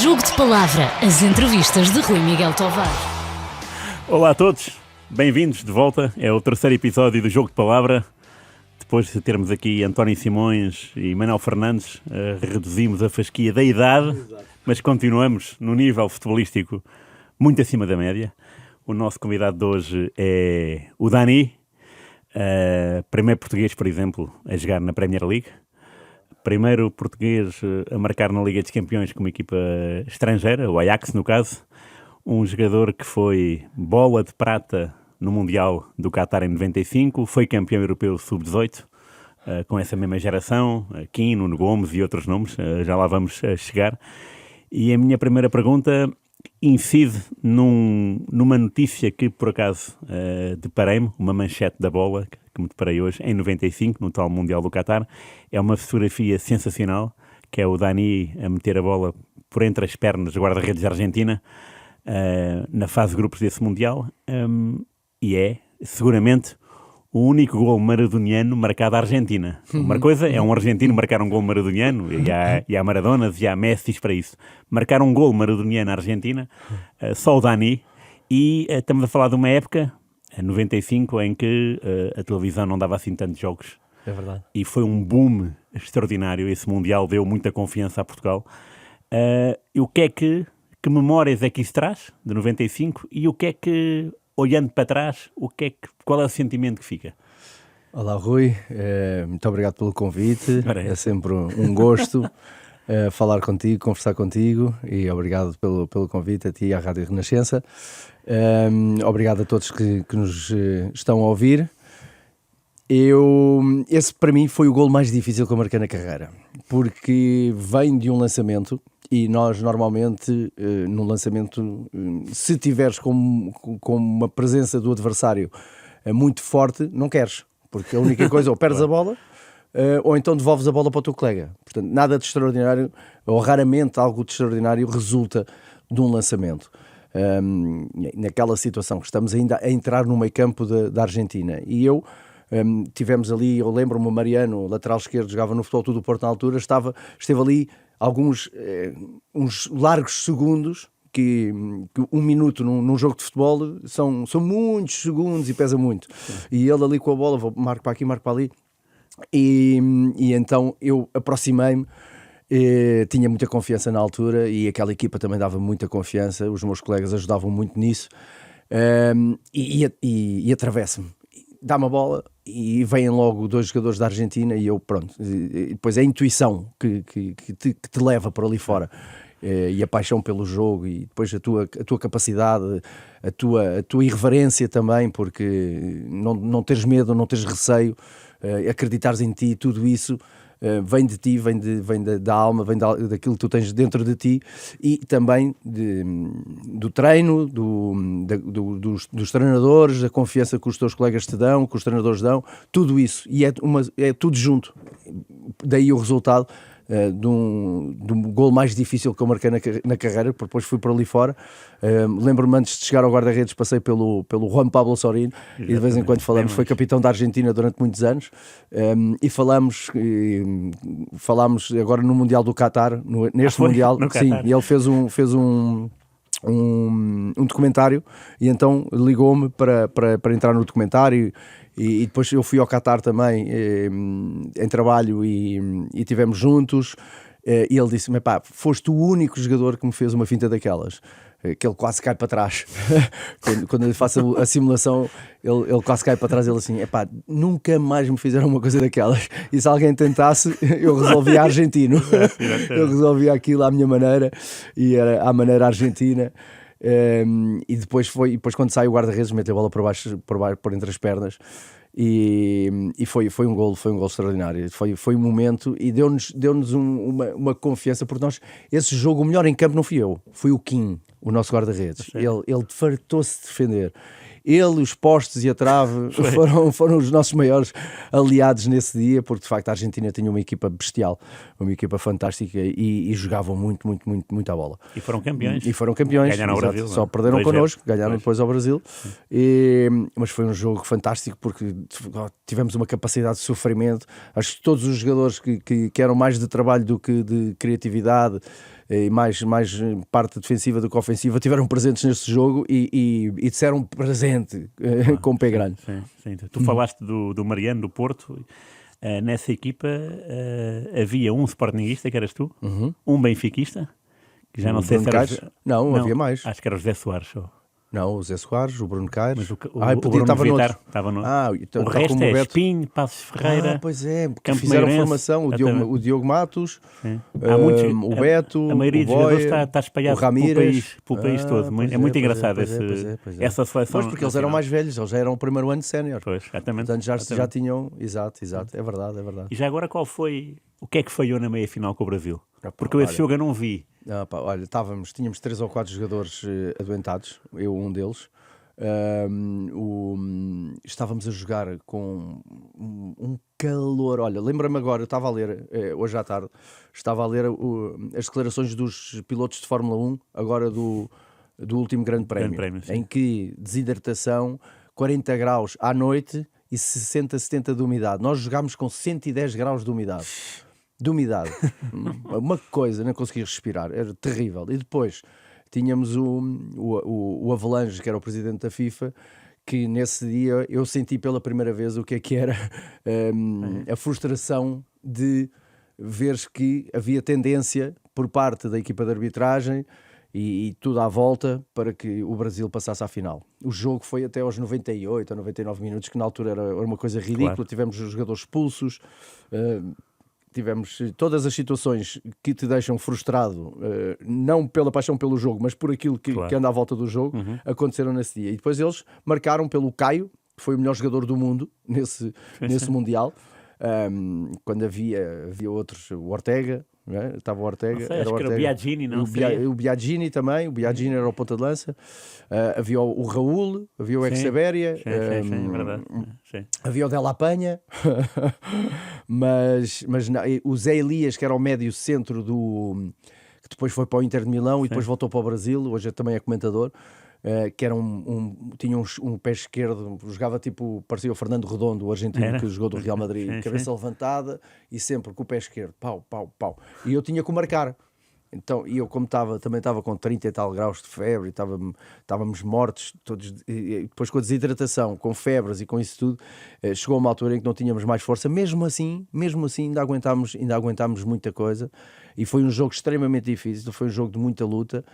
Jogo de Palavra, as entrevistas de Rui Miguel Tovar. Olá a todos, bem-vindos de volta. É o terceiro episódio do Jogo de Palavra. Depois de termos aqui António Simões e Manuel Fernandes, reduzimos a fasquia da idade, mas continuamos no nível futebolístico muito acima da média. O nosso convidado de hoje é o Dani, primeiro português, por exemplo, a jogar na Premier League. Primeiro português a marcar na Liga dos Campeões com uma equipa estrangeira, o Ajax no caso. Um jogador que foi bola de prata no Mundial do Qatar em 95, foi campeão europeu sub-18, com essa mesma geração, Kim, Nuno Gomes e outros nomes, já lá vamos chegar. E a minha primeira pergunta incide numa notícia que por acaso deparei-me, uma manchete da bola, que me deparei hoje, em 95, no tal Mundial do Qatar. É uma fotografia sensacional, que é o Dani a meter a bola por entre as pernas do guarda-redes da Argentina, na fase de grupos desse Mundial, e é, seguramente, o único gol maradoniano marcado à Argentina. Uma coisa é um argentino marcar um gol maradoniano, e há Maradonas e há Messis para isso. Marcar um gol maradoniano à Argentina, só o Dani, e estamos a falar de uma época, 95, em que a televisão não dava assim tantos jogos. É verdade. E foi um boom extraordinário. Esse Mundial deu muita confiança a Portugal. E o que é que memórias é que isso traz, de 95, e o que é que, olhando para trás, qual é o sentimento que fica? Olá Rui, muito obrigado pelo convite, é sempre um gosto falar contigo, conversar contigo, e obrigado pelo convite a ti e à Rádio Renascença. Obrigado a todos que nos estão a ouvir. Esse para mim foi o golo mais difícil que eu marquei na carreira, porque vem de um lançamento. E nós normalmente, no lançamento, se tiveres com uma presença do adversário muito forte, não queres. Porque a única coisa, ou perdes a bola, ou então devolves a bola para o teu colega. Portanto, nada de extraordinário, ou raramente algo de extraordinário resulta de um lançamento. Naquela situação que estamos ainda a entrar no meio campo da Argentina. E tivemos ali, eu lembro-me, o Mariano, lateral esquerdo, jogava no Futebol Clube do Porto na altura, esteve ali uns largos segundos, que um minuto num jogo de futebol são muitos segundos e pesa muito. E ele ali com a bola, marco para aqui, marco para ali, e então eu aproximei-me, tinha muita confiança na altura, e aquela equipa também dava muita confiança, os meus colegas ajudavam muito nisso, e atravesso-me. Dá-me a bola e vêm logo dois jogadores da Argentina e eu, pronto. E depois é a intuição que te leva por ali fora, e a paixão pelo jogo, e depois a tua capacidade, a tua irreverência também, porque não teres medo, não teres receio, acreditares em ti, tudo isso vem de ti, vem da alma, vem daquilo que tu tens dentro de ti, e também do treino, dos treinadores, da confiança que os teus colegas te dão, que os treinadores dão, tudo isso, e é tudo junto. Daí o resultado de um gol mais difícil que eu marquei na carreira, porque depois fui por ali fora. Lembro-me, antes de chegar ao guarda-redes, passei pelo Juan Pablo Sorín. Exatamente. E de vez em quando falamos, foi capitão da Argentina durante muitos anos, e falámos agora no Mundial do Qatar, neste Mundial, sim, e ele fez um documentário, e então ligou-me para entrar no documentário, e depois eu fui ao Qatar também em trabalho, e estivemos juntos, e ele disse-me: pá, foste o único jogador que me fez uma finta daquelas, que ele quase cai para trás. quando ele faz a simulação, ele quase cai para trás. Ele assim: epá, nunca mais me fizeram uma coisa daquelas, e se alguém tentasse, eu resolvia argentino. Eu resolvia aquilo à minha maneira, e era à maneira argentina. E depois quando sai o guarda-redes, mete a bola por entre as pernas, e foi um golo extraordinário. Foi um momento, e deu-nos uma confiança, porque esse jogo, o melhor em campo não fui eu, foi o Kim, o nosso guarda-redes. Ele fartou-se de defender. Ele, os postes e a trave foram os nossos maiores aliados nesse dia, porque de facto a Argentina tinha uma equipa bestial, uma equipa fantástica, e jogavam muito, muito, muito, muito à bola. E foram campeões. Ganharam ao Brasil. Só perderam connosco, ganharam depois ao Brasil. Mas foi um jogo fantástico, porque tivemos uma capacidade de sofrimento. Acho que todos os jogadores que eram mais de trabalho do que de criatividade, e mais parte defensiva do que ofensiva, tiveram presentes neste jogo e disseram presente com o pé grande. Sim. Tu falaste do Mariano, do Porto. Nessa equipa havia um sportinguista, que eras tu, um benfiquista, que já não sei se era... Não, havia mais. Acho que era o José Soares só. Não, o Zé Soares, o Bruno Caires. O Bruno Vitar estava no... o resto é Espinho, Passos Ferreira... pois é, porque Campo fizeram Meirense, formação, o Diogo Matos, Há muitos, o Beto, a maioria o dos Boia, jogadores está espalhado o Ramírez. pelo país todo. É muito engraçado essa seleção. Pois, porque eles eram mais velhos, eles já eram o primeiro ano de sénior. Pois, exatamente. Portanto, já tinham... Exato, é verdade. E já agora o que é que falhou na meia-final com o Brasil? Porque esse jogo eu não vi. Olha, tínhamos 3 ou 4 jogadores adoentados, eu um deles. Estávamos a jogar com um calor. Olha, lembra-me agora, eu estava a ler hoje à tarde, estava a ler as declarações dos pilotos de Fórmula 1 agora do último Grande Prémio, em que desidratação, 40 graus à noite e 60, 70 de umidade. Nós jogámos com 110 graus de umidade. Uma coisa, não conseguia respirar, era terrível. E depois tínhamos o Avalanche, que era o presidente da FIFA, que nesse dia eu senti pela primeira vez o que era a frustração de veres que havia tendência por parte da equipa de arbitragem e tudo à volta para que o Brasil passasse à final. O jogo foi até aos 98 ou 99 minutos, que na altura era uma coisa ridícula. Claro. Tivemos os jogadores expulsos, tivemos todas as situações que te deixam frustrado, não pela paixão pelo jogo, mas por aquilo que anda à volta do jogo, aconteceram nesse dia. E depois eles marcaram pelo Caio, que foi o melhor jogador do mundo nesse Mundial. Quando havia outros, o Ortega, estava o Ortega, era o Biagini, não sei. O Biagini também, o Biagini era o ponta de lança. Havia o Raul, havia o Exaberia, havia o Della Penha, mas não, o Zé Elias, que era o médio centro que depois foi para o Inter de Milão e depois voltou para o Brasil, hoje também é comentador. Que era tinha um pé esquerdo, jogava parecia o Fernando Redondo, o argentino que jogou do Real Madrid, cabeça levantada e sempre com o pé esquerdo, pau. E eu tinha que o marcar. Então, e eu como também estava com 30 e tal graus de febre, estávamos mortos, todos, e depois com a desidratação, com febres e com isso tudo, chegou uma altura em que não tínhamos mais força, mesmo assim ainda aguentámos muita coisa, e foi um jogo extremamente difícil, foi um jogo de muita luta.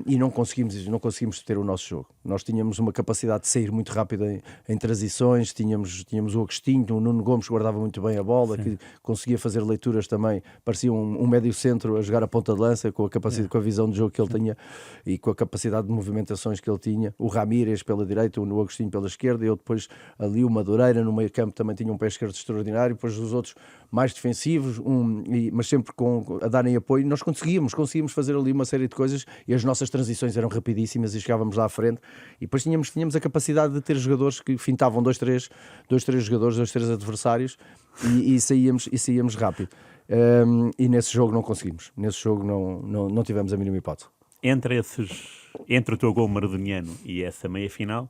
E não conseguimos ter o nosso jogo. Nós tínhamos uma capacidade de sair muito rápido em transições, tínhamos o Agostinho, o Nuno Gomes guardava muito bem a bola, que conseguia fazer leituras também, parecia um médio centro a jogar a ponta de lança, com a capacidade, com a visão de jogo que ele tinha e com a capacidade de movimentações que ele tinha. O Ramírez pela direita, o Agostinho pela esquerda, e eu depois ali o Madureira no meio campo também tinha um pé esquerdo extraordinário, depois os outros mais defensivos, mas sempre a darem apoio. Nós conseguíamos fazer ali uma série de coisas e as nossas transições eram rapidíssimas e chegávamos lá à frente, e depois tínhamos a capacidade de ter jogadores que fintavam 2-3 jogadores, 2-3 adversários e saíamos rápido. E nesse jogo não conseguimos, não tivemos a mínima hipótese. Entre o teu gol maradoniano e essa meia-final,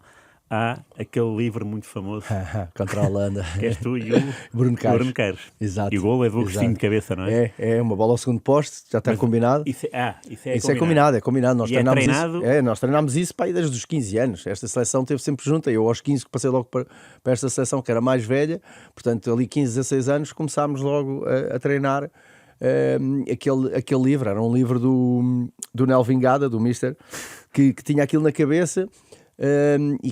há aquele livro muito famoso contra a Holanda, que és tu e o Bruno Caires. Exato. E o gol é do Agostinho de cabeça, não é? É uma bola ao segundo poste, já está combinado. Isso é combinado. Nós treinámos treinado... isso. Nós treinámos isso para aí desde os 15 anos. Esta seleção esteve sempre junta. Eu aos 15 que passei logo para esta seleção, que era mais velha, portanto ali 15, 16 anos começámos logo a treinar. Aquele livro, era um livro do Nel Vingada, do Mister, que tinha aquilo na cabeça. E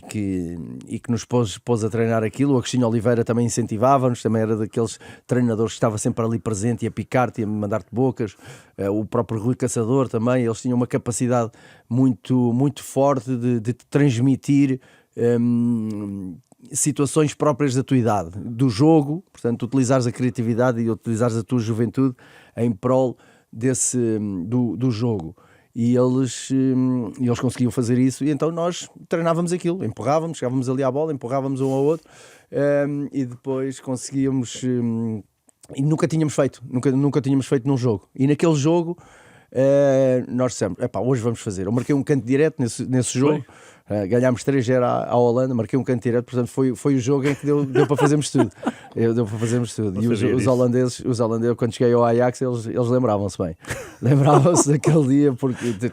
que nos pôs a treinar aquilo. O Agostinho Oliveira também incentivava-nos, também era daqueles treinadores que estava sempre ali presente e a picar-te e a mandar-te bocas. O próprio Rui Caçador também, eles tinham uma capacidade muito, muito forte de te transmitir situações próprias da tua idade, do jogo, portanto utilizares a criatividade e utilizares a tua juventude em prol do jogo. E eles conseguiam fazer isso, e então nós treinávamos aquilo, empurrávamos, chegávamos ali à bola, empurrávamos um ao outro, e depois conseguíamos, e nunca tínhamos feito num jogo. E naquele jogo nós dissemos, hoje vamos fazer. Eu marquei um canto direto nesse jogo, Ganhámos 3-0 à Holanda, marquei um canto direto, portanto foi o jogo em que deu para fazermos tudo. Deu para fazermos tudo. E os holandeses, quando cheguei ao Ajax, eles lembravam-se bem. Lembravam-se daquele dia, porque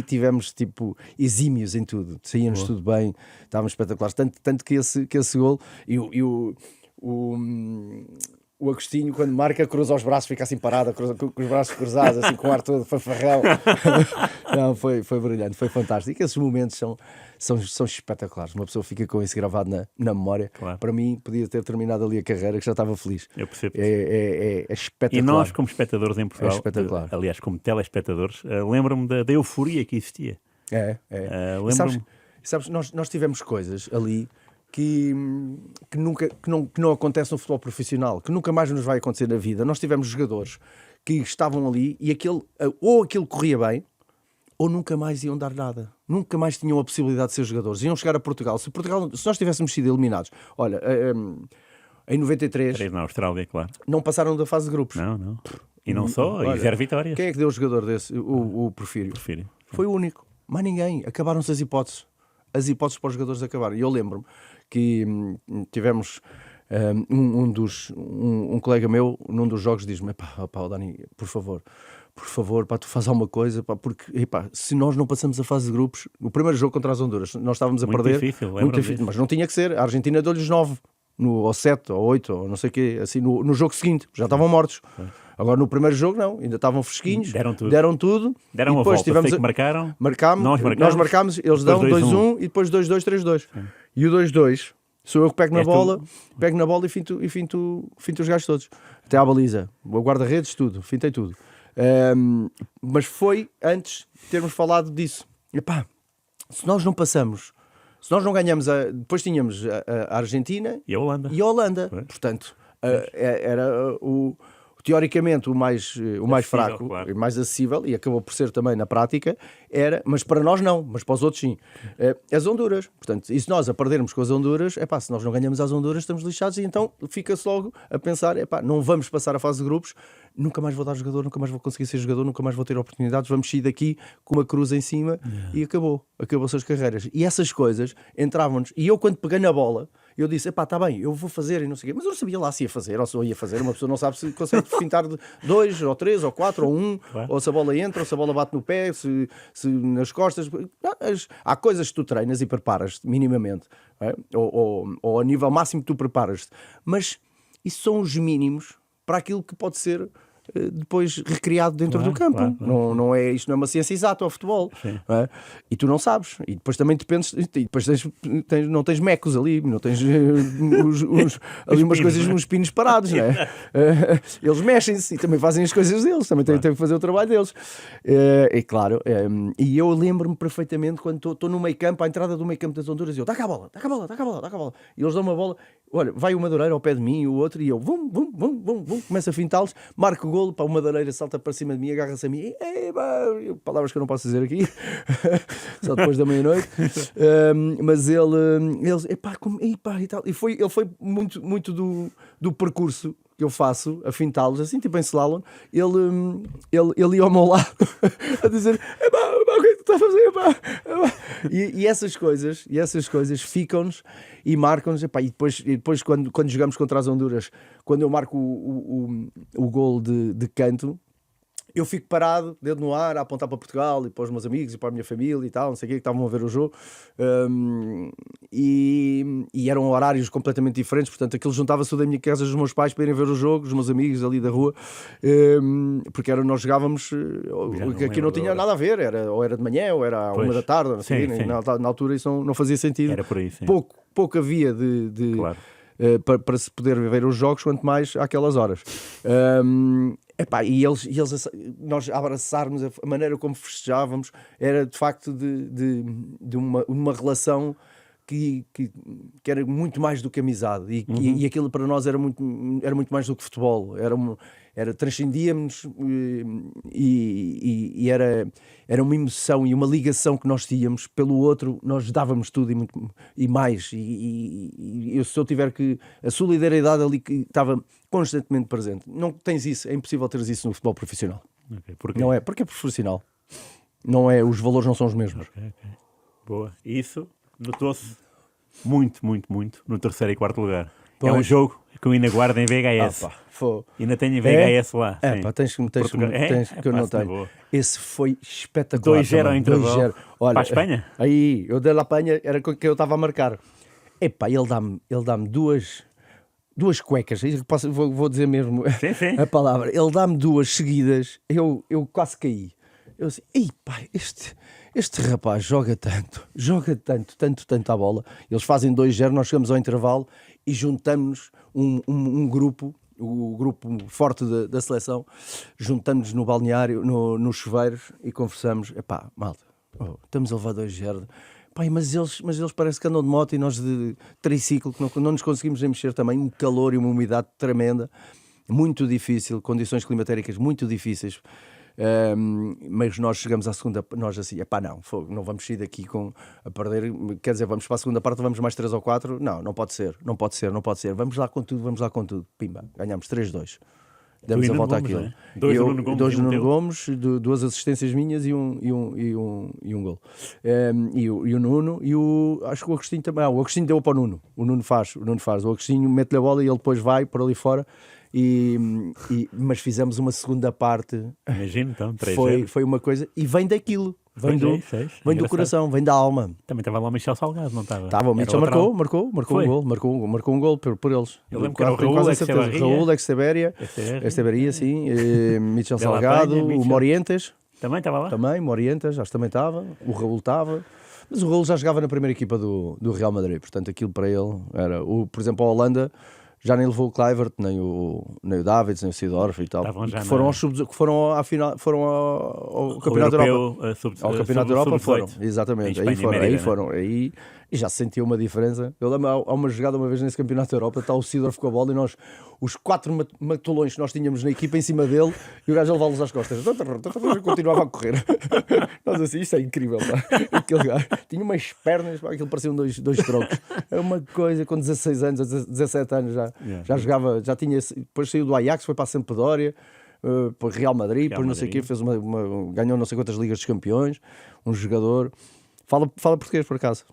tivemos tipo exímios em tudo, saíamos tudo bem, estávamos espetaculares. Tanto que esse gol o Agostinho, quando marca, cruza os braços, fica assim parado, com os braços cruzados, assim, com o ar todo fanfarrão. Não, foi brilhante, foi fantástico. E esses momentos são espetaculares. Uma pessoa fica com isso gravado na memória. Claro. Para mim, podia ter terminado ali a carreira, que já estava feliz. Eu percebo. É espetacular. E nós, como espectadores em Portugal, espetacular. Aliás, como telespectadores, lembro-me da euforia que existia. Lembro-me. Sabes, nós tivemos coisas ali que não acontece no futebol profissional, que nunca mais nos vai acontecer na vida. Nós tivemos jogadores que estavam ali e aquilo corria bem, ou nunca mais iam dar nada. Nunca mais tinham a possibilidade de ser jogadores. Iam chegar a Portugal. Se nós tivéssemos sido eliminados, olha, em 93, na Austrália, claro. não passaram da fase de grupos. Não. E não só, Olha, e 0 vitórias. Quem é que deu o jogador desse? O Porfírio. Foi o único. Mais ninguém. Acabaram-se as hipóteses. As hipóteses para os jogadores acabaram. E eu lembro-me que tivemos um colega meu num dos jogos diz-me: Dani, por favor, tu faz alguma coisa, porque se nós não passamos a fase de grupos, o primeiro jogo contra as Honduras, nós estávamos a perder. Muito difícil, mas não tinha que ser. A Argentina deu-lhes 9, ou 7, ou 8, ou não sei o quê, assim, no jogo seguinte, já estavam mortos. Agora no primeiro jogo não, ainda estavam fresquinhos, deram tudo. Deram e depois a volta, que nós marcámos, eles dão 2-1 e depois 2-2, 3-2. E o 2-2, sou eu que pego na bola e finto os gajos todos. Até à baliza, o guarda-redes, tudo, fintei tudo. Mas foi antes de termos falado disso. Se nós não passamos, se nós não ganhamos, depois tínhamos a Argentina e a Holanda. Portanto, era teoricamente o mais fraco, claro. e mais acessível, e acabou por ser também na prática, mas para nós não, mas para os outros sim. As Honduras, portanto, e se nós a perdermos com as Honduras, se nós não ganhamos as Honduras estamos lixados, e então fica-se logo a pensar, não vamos passar a fase de grupos, nunca mais vou dar jogador, nunca mais vou conseguir ser jogador, nunca mais vou ter oportunidades, vamos sair daqui com uma cruz em cima, e acabou-se as carreiras. E essas coisas entravam-nos, e eu quando peguei na bola, eu disse, está bem, eu vou fazer e não sei o quê, mas eu não sabia lá se ia fazer ou se eu ia fazer. Uma pessoa não sabe se consegue fintar de 2 ou 3 ou 4 ou 1, ou se a bola entra, ou se a bola bate no pé, se nas costas. Há coisas que tu treinas e preparas minimamente, ou a nível máximo que tu preparas-te, mas isso são os mínimos para aquilo que pode ser depois recriado dentro do campo. Claro. Isto não é uma ciência exata ao futebol, e tu não sabes, e depois também dependes, e depois não tens mecos ali, não tens ali umas coisas, uns pinos parados, não é? Eles mexem-se e também fazem as coisas deles, também têm que fazer o trabalho deles, e claro, e eu lembro-me perfeitamente quando estou no meio campo, à entrada do meio campo das Honduras, e eu, dá cá a bola, e eles dão uma bola, olha, vai o Madureira ao pé de mim e o outro, e eu, começo a fintá-los, marco o golo, para o Madureira salta para cima de mim, agarra-se a mim, palavras que eu não posso dizer aqui, só depois da meia-noite, mas eles, e tal, e ele foi muito do percurso que eu faço, a fintá-los, assim, tipo em slalom, ele ia ao meu lado, a dizer, o que é que tu estás a fazer, e essas coisas ficam-nos e marcam-nos, e depois quando jogamos contra as Honduras, quando eu marco o gol de canto, eu fico parado, dedo no ar, a apontar para Portugal e para os meus amigos e para a minha família e tal, não sei o quê, que estavam a ver o jogo, e eram horários completamente diferentes, portanto aquilo juntava-se da minha casa dos meus pais para irem ver o jogo, os meus amigos ali da rua, porque nós jogávamos, aqui não tinha nada a ver, ou era de manhã, ou era à 1 da tarde, não sei, sim. Na altura isso não fazia sentido. Era por aí, sim. Pouco havia claro. Para se poder ver os jogos, quanto mais àquelas horas. E nós abraçarmos, a maneira como festejávamos, era de facto de uma relação que era muito mais do que amizade, e aquilo para nós era muito mais do que futebol, transcendíamos, e era uma emoção e uma ligação que nós tínhamos pelo outro, nós dávamos tudo e mais, e se eu tiver a solidariedade ali que estava constantemente presente. Não tens isso, é impossível teres isso no futebol profissional. Okay, porquê? Não é, porque é profissional, não é, os valores não são os mesmos. Okay. Boa. Isso notou-se muito, muito, muito no terceiro e quarto lugar. Pois. É um jogo que eu ainda guardo em VHS. Ainda tenho em VHS lá. É, sim. pá, tens que eu pá, não se na tenho. boa. Esse foi espetacular. 2-0 ao também, intervalo. 2-0. Olha, Para a Espanha? Aí, eu dei lá a Espanha, era com que eu estava a marcar. Epá, ele dá-me duas cuecas, vou dizer mesmo Sim, sim. a palavra. Ele dá-me duas seguidas, eu quase caí. Eu disse, ei pá, este rapaz joga tanto à bola. Eles fazem 2-0, nós chegamos ao intervalo e juntamos um grupo, o grupo forte da seleção, juntamos no balneário, nos chuveiros e conversamos. Epá, malta, estamos a levar 2-0. Pai, mas eles parece que andam de moto e nós de triciclo, que não nos conseguimos nem mexer também. Um calor e uma umidade tremenda, muito difícil, condições climatéricas muito difíceis. Mas nós chegamos à segunda, nós assim, epá, não vamos sair daqui a perder, quer dizer, vamos para a segunda parte, vamos mais 3 ou 4, não pode ser, vamos lá com tudo, pimba, ganhamos 3-2. Demos a volta àquilo. É? Dois do Nuno Gomes, duas assistências minhas e um gol. E o Nuno, acho que o Agostinho também. O Agostinho deu para o Nuno. O Nuno faz. O Agostinho mete-lhe a bola e ele depois vai por ali fora. Mas fizemos uma segunda parte. Imagino, então, 3-0. Foi uma coisa. E vem daquilo. Vem do coração, vem da alma. Também estava lá o Michel Salgado, não estava? Estava, o Michel marcou um gol. Marcou um gol por eles. Eu lembro que era o Raul Exteberia, sim. Michel Salgado, o Morientes. Também estava lá? Também, Morientes, acho que também estava. O Raul estava. Mas o Raul já jogava na primeira equipa do Real Madrid. Portanto, aquilo para ele era... Por exemplo, a Holanda já nem levou o Kluivert, nem o Davids, nem o Seedorf e tal. Foram à final, foram ao Campeonato da Europa. Ao Campeonato da Europa foram, exatamente. Aí e já se sentiu uma diferença. Eu lembro, há uma jogada uma vez nesse Campeonato da Europa, está o Seedorf com a bola e nós, os 4 matulões que nós tínhamos na equipa em cima dele, e o gajo a levá-los às costas. Continuava a correr. Nós assim, isto é incrível, pá. Aquele gajo tinha umas pernas, pá, aquilo pareciam dois trocos. É uma coisa, com 16 anos, 17 anos já jogava, já tinha, depois saiu do Ajax, foi para a Sampdoria, para Real Madrid, depois não sei o quê, fez ganhou não sei quantas ligas dos campeões, um jogador. Fala português, por acaso.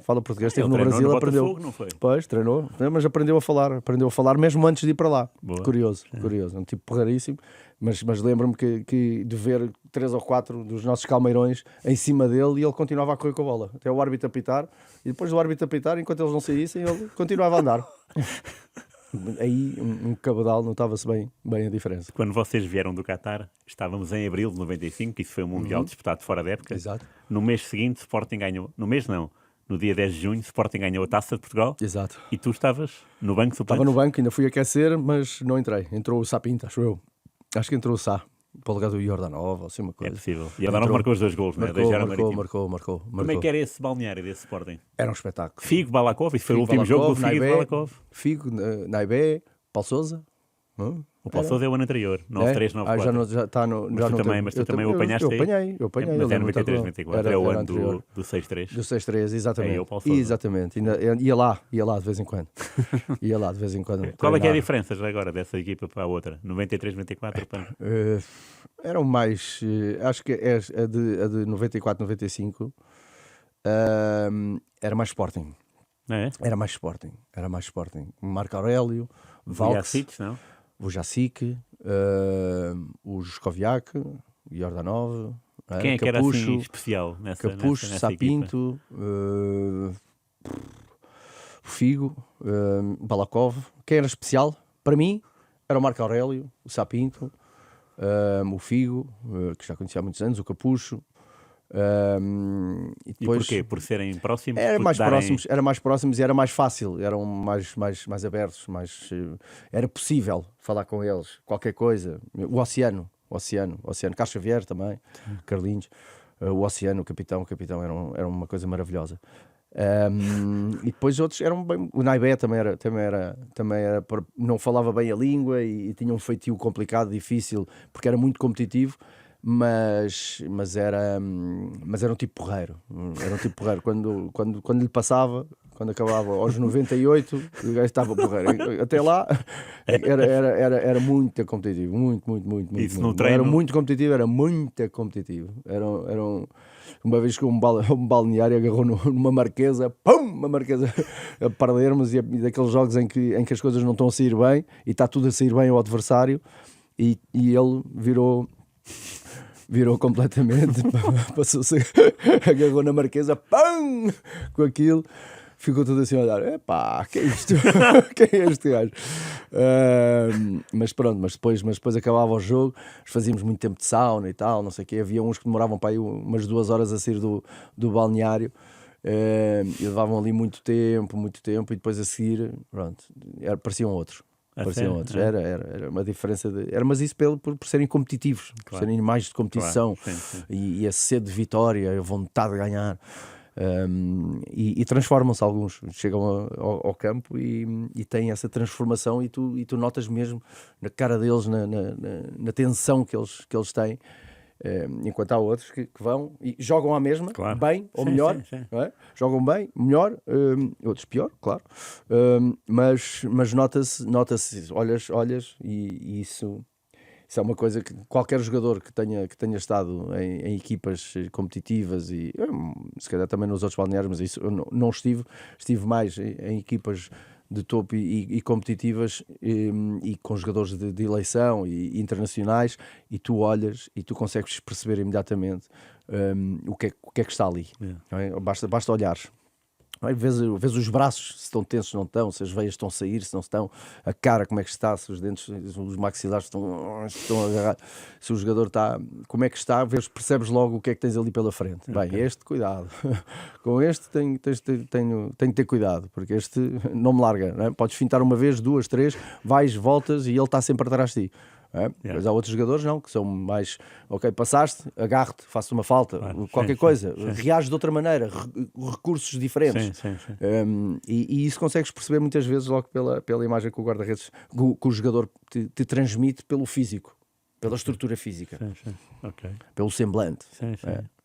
Fala português. Esteve no Brasil, no aprendeu. Botafogo, não foi? Pois, treinou, mas aprendeu a falar mesmo antes de ir para lá. Boa. Curioso. É um tipo raríssimo, mas lembro-me que de ver 3 ou 4 dos nossos calmeirões em cima dele e ele continuava a correr com a bola, até o árbitro apitar, e depois do árbitro apitar, enquanto eles não saíssem, ele continuava a andar. Aí um cabedal, notava-se bem a diferença. Quando vocês vieram do Qatar, estávamos em abril de 95, isso foi um Mundial disputado fora da época. Exato. No mês seguinte, Sporting ganhou, no dia 10 de junho, Sporting ganhou a Taça de Portugal. Exato. E tu estavas no banco suplente? Estava no banco, ainda fui aquecer, mas não entrei. Entrou o Sapinto, acho eu. Acho que entrou o Sá, para o lugar do Jordanov, assim uma coisa. É possível. E Jordanov marcou os 2 golos, não é? Marcou. Como é que era esse balneário desse Sporting? Era um espetáculo. Figo, Balakov, isso foi o último jogo do Figo e Balakov. Figo, Naibé, Paulo Sousa. O Paulo Sousa é o ano anterior, 93, 94. Já está no... Mas tu também o apanhaste aí? Eu apanhei. Mas é 93, 94, é o ano do 6-3. Do 6-3, exatamente. É o Paulo Sousa. Exatamente. Ia lá de vez em quando. Qual é que é a diferença já agora dessa equipa para a outra? 93, 94? Eram mais... acho que a de 94, 95 era mais Sporting. É? Era mais Sporting. Marco Aurélio, Valks, o Jacic, o Juskoviak, o Jordanov. Quem é que era assim especial nessa Capucho, nessa Sapinto, Figo, Balakov. Quem era especial? Para mim, era o Marco Aurélio, o Sapinto, o Figo, que já conhecia há muitos anos, o Capucho. E depois, porquê? Por serem próximos? Era mais próximos e era mais fácil, eram mais abertos, era possível falar com eles, qualquer coisa. O Oceano, Carlos Xavier também, Carlinhos, o Oceano, o capitão era uma coisa maravilhosa. E depois outros eram bem. O Naibé também era não falava bem a língua e tinha um feitio complicado, difícil, porque era muito competitivo. Mas era um tipo porreiro. Quando lhe passava, quando acabava aos 98, o gajo estava porreiro. Até lá era muito competitivo, muito. Isso muito. no treino? Era muito competitivo, era muito competitivo. Uma vez que um balneário agarrou numa marquesa, pum, uma marquesa a perdermos, e daqueles jogos em que as coisas não estão a sair bem e está tudo a sair bem ao adversário, e ele virou completamente, passou-se, agarrou na marquesa, pum, com aquilo, ficou tudo assim a olhar, epá, que é isto? Quem é este gajo? Mas pronto, mas depois acabava o jogo, fazíamos muito tempo de sauna e tal, não sei o quê, havia uns que demoravam para aí umas 2 horas a sair do balneário, e levavam ali muito tempo, e depois a seguir, pronto, pareciam outros. Pareciam outros. Era uma diferença mas isso por serem competitivos, por serem animais de competição, sim. E a sede de vitória, a vontade de ganhar, e transformam-se alguns, chegam ao campo e têm essa transformação, e tu notas mesmo na cara deles, na tensão que eles têm. Enquanto há outros que vão e jogam à mesma, bem ou melhor, sim. não é? Jogam bem, melhor, outros pior, claro, mas nota-se, olhas e isso é uma coisa que qualquer jogador que tenha estado em equipas competitivas, e se calhar também nos outros balneários, mas isso eu não estive mais em equipas de topo e competitivas, e com jogadores de eleição e internacionais, e tu olhas e tu consegues perceber imediatamente o que é que está ali. Não é? Basta olhares. Vês os braços, se estão tensos, não estão, se as veias estão a sair, se não estão, a cara como é que está, se os dentes, os maxilares estão a agarrar, se o jogador está, como é que está, percebes logo o que é que tens ali pela frente. Bem, este, cuidado, com este tenho que ter cuidado, porque este não me larga, não é? Podes fintar uma vez, 2, 3, vais, voltas, e ele está sempre atrás de ti. Mas há outros jogadores não, que são mais, ok, passaste, agarre-te, faço uma falta, qualquer coisa, reages de outra maneira, recursos diferentes. Sim. E isso consegues perceber muitas vezes logo pela imagem que o guarda-redes, que o jogador te transmite, pelo físico, pela estrutura física, Okay. pelo semblante.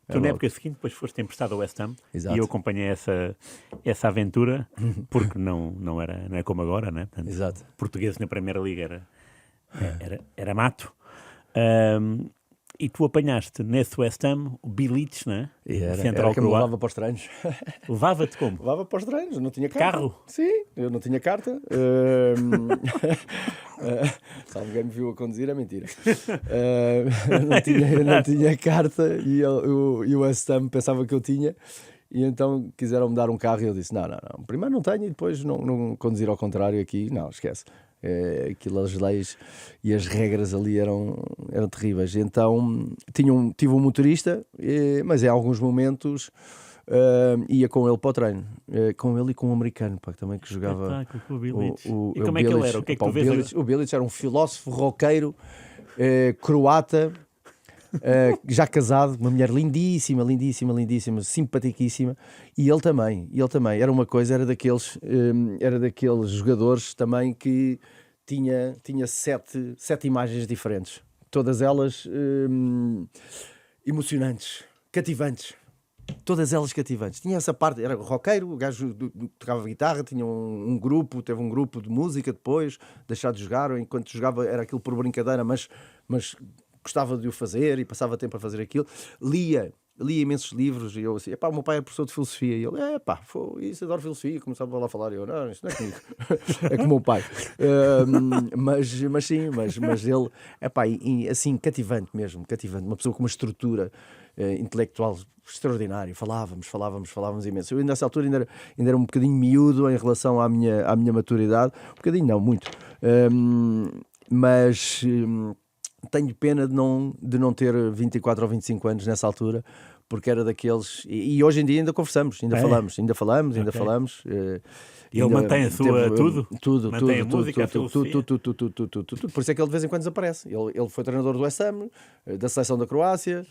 Tu na época seguinte depois foste emprestado ao West Ham. Exato. E eu acompanhei essa aventura, porque não é como agora, né? Portanto, Exato. português na Primeira Liga era mato. E tu apanhaste nesse West Ham o Bilic, né? Era que me levava para os treinos. Levava-te como? Levava para os treinos, não tinha carta. Carro? Sim, eu não tinha carta. Se alguém me viu a conduzir, é mentira. Não tinha carta, e o West Ham pensava que eu tinha, e então quiseram-me dar um carro, e eu disse, não, primeiro não tenho, e depois não conduzir ao contrário aqui, não, esquece. Aquilo, as leis e as regras ali eram terríveis. Então tive um motorista, mas em alguns momentos ia com ele para o treino, com ele e com um americano, pá, também, que jogava. Com o Bilic. E como é que ele era? O que é que tu vês? O Bilic era um filósofo roqueiro, croata, já casado, uma mulher lindíssima, simpaticíssima, e ele também era uma coisa, era daqueles jogadores também que tinha sete imagens diferentes, todas elas emocionantes, cativantes. Todas elas cativantes. Tinha essa parte, era roqueiro, o gajo tocava guitarra, tinha teve um grupo de música depois, deixar de jogar, ou enquanto jogava era aquilo por brincadeira, mas gostava de o fazer e passava tempo a fazer aquilo. Lia imensos livros, e eu assim, o meu pai é professor de filosofia, e ele, isso, adoro filosofia, começava lá a falar, e eu, não, isso não é comigo, é com o meu pai. Mas ele, e assim, cativante mesmo, uma pessoa com uma estrutura intelectual extraordinária. Falávamos imenso. Eu nessa altura ainda era um bocadinho miúdo em relação à minha maturidade, um bocadinho não, muito, mas tenho pena de não ter 24 ou 25 anos nessa altura, porque era daqueles, e hoje em dia ainda conversamos, ainda falamos. E ele mantém a sua tudo? Mantém a música, a filosofia? Tudo. Por isso é que ele de vez em quando desaparece. Ele foi treinador do West Ham, da seleção da Croácia,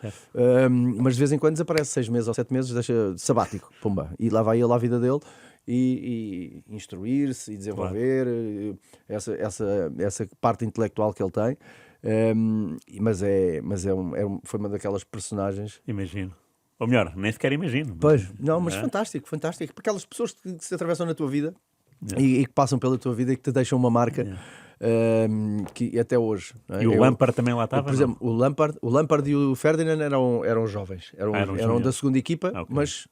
mas de vez em quando desaparece, 6 meses ou 7 meses, deixa sabático, pumba, e lá vai ele à vida dele, e instruir-se e desenvolver essa parte intelectual que ele tem. Mas foi uma daquelas personagens. Imagino. Ou melhor, nem sequer imagino. Pois, não, mas É? fantástico, fantástico. Para aquelas pessoas que se atravessam na tua vida e que passam pela tua vida e que te deixam uma marca que até hoje. Não é? E o Lampard também lá estava? Por exemplo, o Lampard e o Ferdinand eram jovens, eram jovens. da segunda equipa, Ok. mas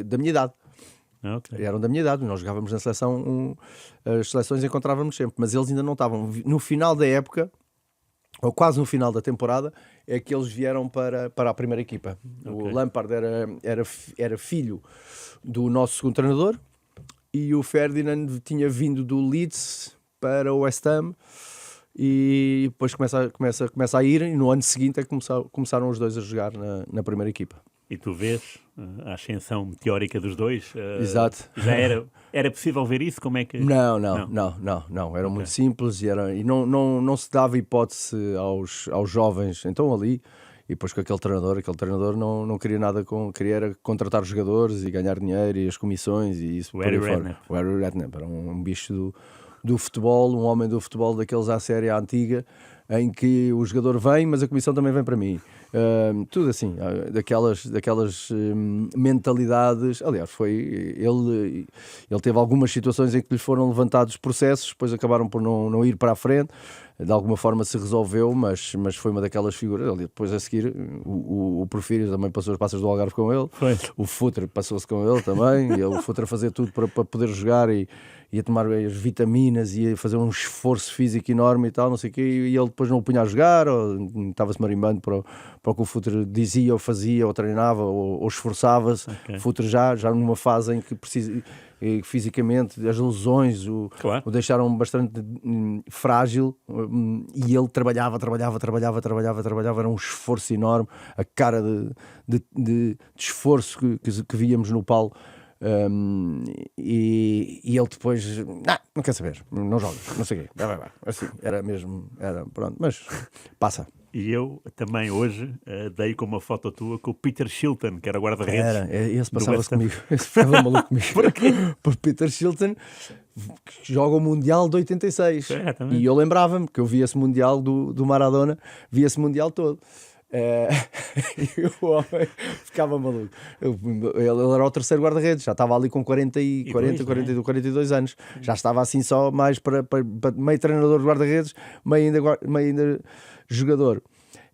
da minha idade. Não? Ok. Eram da minha idade, nós jogávamos na seleção, as seleções encontrávamos sempre, mas eles ainda não estavam. No final da época, ou quase no final da temporada, é que eles vieram para a primeira equipa. O Ok. Lampard era filho do nosso segundo treinador e o Ferdinand tinha vindo do Leeds para o West Ham e depois começa a ir e no ano seguinte é que começaram os dois a jogar na primeira equipa. E tu vês a ascensão meteórica dos dois? Exato. Já era possível ver isso? Como é que... Não. Era muito simples e não se dava hipótese aos jovens. Então ali, e depois com aquele treinador não queria nada queria era contratar os jogadores e ganhar dinheiro e as comissões e isso. O Harry Redknapp. O Harry Redknapp era um bicho do futebol, um homem do futebol daqueles à série antiga, em que o jogador vem, mas a comissão também vem para mim. Tudo assim, daquelas mentalidades. Aliás, ele teve algumas situações em que lhe foram levantados processos, depois acabaram por não ir para a frente. De alguma forma se resolveu, mas foi uma daquelas figuras. Ali, depois a seguir, o Porfírio também passou as passas do Algarve com ele. Foi. O Futre passou-se com ele também. E o Futre a fazer tudo para poder jogar e a tomar as vitaminas e a fazer um esforço físico enorme e tal, não sei o quê. E ele depois não o punha a jogar, ou estava-se marimbando para o que o Futre dizia, ou fazia, ou treinava, ou esforçava-se. Ok. O Futre já numa fase em que precisa... fisicamente, as lesões Claro. o deixaram bastante frágil e ele trabalhava, era um esforço enorme, a cara de esforço que víamos no Paulo. E ele depois não quer saber, não joga, não sei o quê, vai. Assim, era pronto, mas passa. E eu também hoje dei com uma foto tua com o Peter Shilton, que era guarda-redes. Esse do passava-se West Ham. comigo, esse ficava maluco comigo. Por Peter Shilton, que joga o Mundial de 86. Exatamente. E eu lembrava-me que eu vi esse Mundial do Maradona, vi esse Mundial todo. E o homem ficava maluco. Ele era o terceiro guarda-redes, já estava ali com 42 anos. Já estava assim só mais para meio treinador de guarda-redes, meio ainda jogador.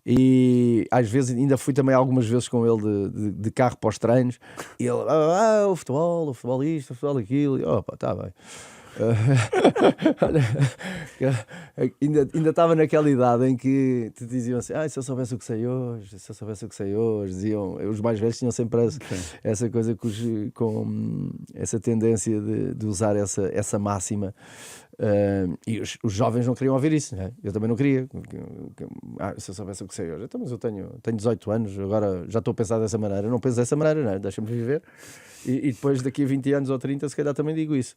E às vezes ainda fui também algumas vezes com ele de carro para os treinos. E ele, o futebol isto, o futebol aquilo. E, opa, está bem. Ainda estava naquela idade em que te diziam assim: se eu soubesse o que sei hoje, diziam, os mais velhos tinham sempre essa coisa com essa tendência de usar essa máxima. E os jovens não queriam ouvir isso, né? Eu também não queria. Se eu soubesse o que sei hoje, então, mas eu tenho 18 anos, agora já estou a pensar dessa maneira. Não penso dessa maneira, né? Deixa-me viver. E depois daqui a 20 anos ou 30 se calhar também digo isso.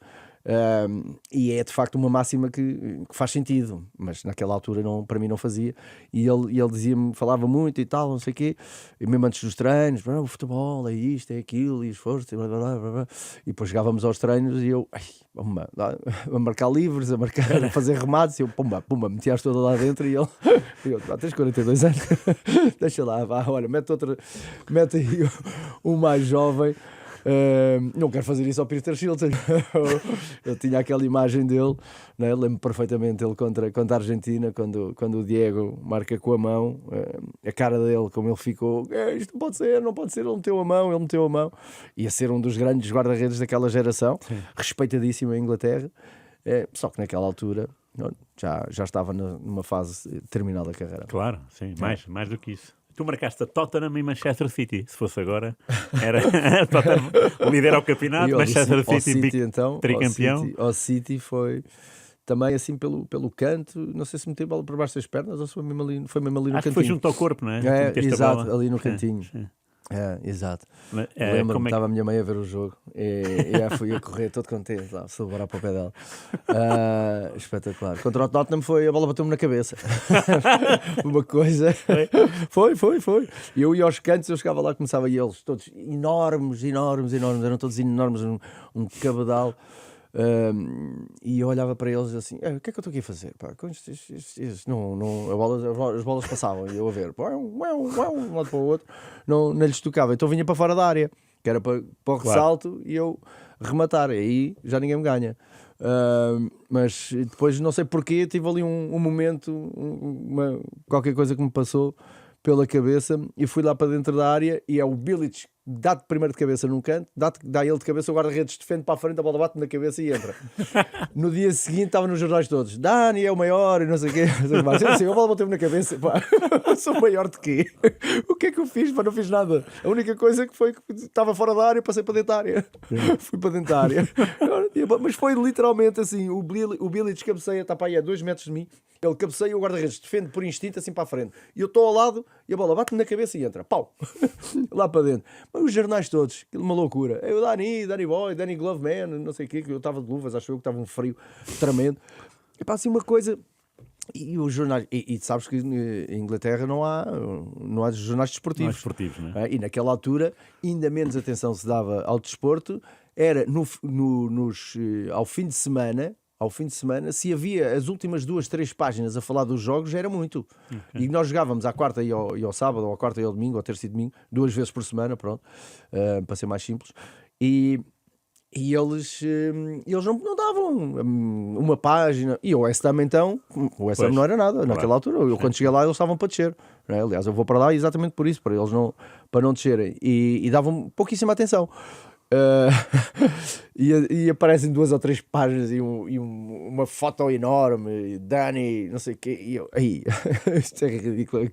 E é de facto uma máxima que faz sentido, mas naquela altura para mim não fazia. E ele dizia-me, falava muito e tal, não sei o quê, e mesmo antes dos treinos, o futebol é isto, é aquilo, e esforço, e blá, blá, blá, blá. E depois chegávamos aos treinos e eu a marcar livres, a fazer remates, e eu pumba, metia-as toda lá dentro. E ele, tens 42 anos, deixa lá, vá, olha, mete aí o mais jovem. Não quero fazer isso ao Peter Shilton. Eu tinha aquela imagem dele, né? Lembro perfeitamente ele contra a Argentina, quando o Diego marca com a mão, a cara dele, como ele ficou, isto não pode ser, ele meteu a mão. Ia ser um dos grandes guarda-redes daquela geração. Sim. Respeitadíssimo em Inglaterra, só que naquela altura já estava numa fase terminal da carreira. Claro, sim, mais do que isso. Tu marcaste a Tottenham e Manchester City. Se fosse agora, era Tottenham lidera o campeonato, Manchester City então, tricampeão. O City foi também assim pelo canto, não sei se meteu a bola por baixo das pernas ou se foi mesmo ali no cantinho. Acho que foi junto ao corpo, não é? Exato, ali no cantinho. Sim. Exato. Lembro-me que estava a minha mãe a ver o jogo e fui a correr todo contente lá, celebrar para o pé dela. Espetacular. Contra o Tottenham a bola bateu-me na cabeça. Uma coisa. Foi. E eu ia aos cantos, eu chegava lá, começava, e eles todos enormes, eram todos enormes, um cabedal. E eu olhava para eles assim, o que é que eu estou aqui a fazer? Pá, as bolas passavam e eu a ver, um lado para o outro, não lhes tocava. Então vinha para fora da área, que era para o ressalto e eu rematar. E aí já ninguém me ganha. Mas depois não sei porquê, tive ali um momento, qualquer coisa que me passou pela cabeça e fui lá para dentro da área e é o Bilic, dá-te primeiro de cabeça num canto, dá ele de cabeça, o guarda-redes defende para a frente, a bola bate na cabeça e entra. No dia seguinte estava nos jornais todos, Dani é o maior e não sei o quê. Assim, a bola bateu-me na cabeça, pá, sou maior de quê? O que é que eu fiz? Pá, não fiz nada. A única coisa que foi que estava fora da área, passei para dentro da área. Fui para dentro da área. Mas foi literalmente assim, o Bilic cabeceia, está para aí a 2 metros de mim, ele cabeceia, o guarda-redes defende por instinto assim para a frente. E eu estou ao lado e a bola bate-me na cabeça e entra. Pau! Lá para dentro. Mas os jornais todos, aquilo uma loucura. Eu, Danny Boy, Danny Glove Man, não sei o quê, que eu estava de luvas, acho eu que estava um frio tremendo. E pá, assim uma coisa... E os jornais... E sabes que em Inglaterra não há jornais desportivos. Não há desportivos, não é? E naquela altura ainda menos atenção se dava ao desporto. Era ao fim de semana... se havia as últimas 2, 3 páginas a falar dos jogos, já era muito. Okay. E nós jogávamos à quarta e ao sábado, ou à quarta e ao domingo, ou terça e domingo, 2 vezes por semana, pronto, para ser mais simples. E eles não davam uma página. E o West Ham, então, o West Ham não era nada naquela altura. Eu, quando cheguei lá, eles estavam para descer. Né? Aliás, eu vou para lá exatamente por isso, para eles para não descerem. E davam pouquíssima atenção. E aparecem 2 ou 3 páginas e uma foto enorme, Dani, não sei o quê, e eu, isto é ridículo.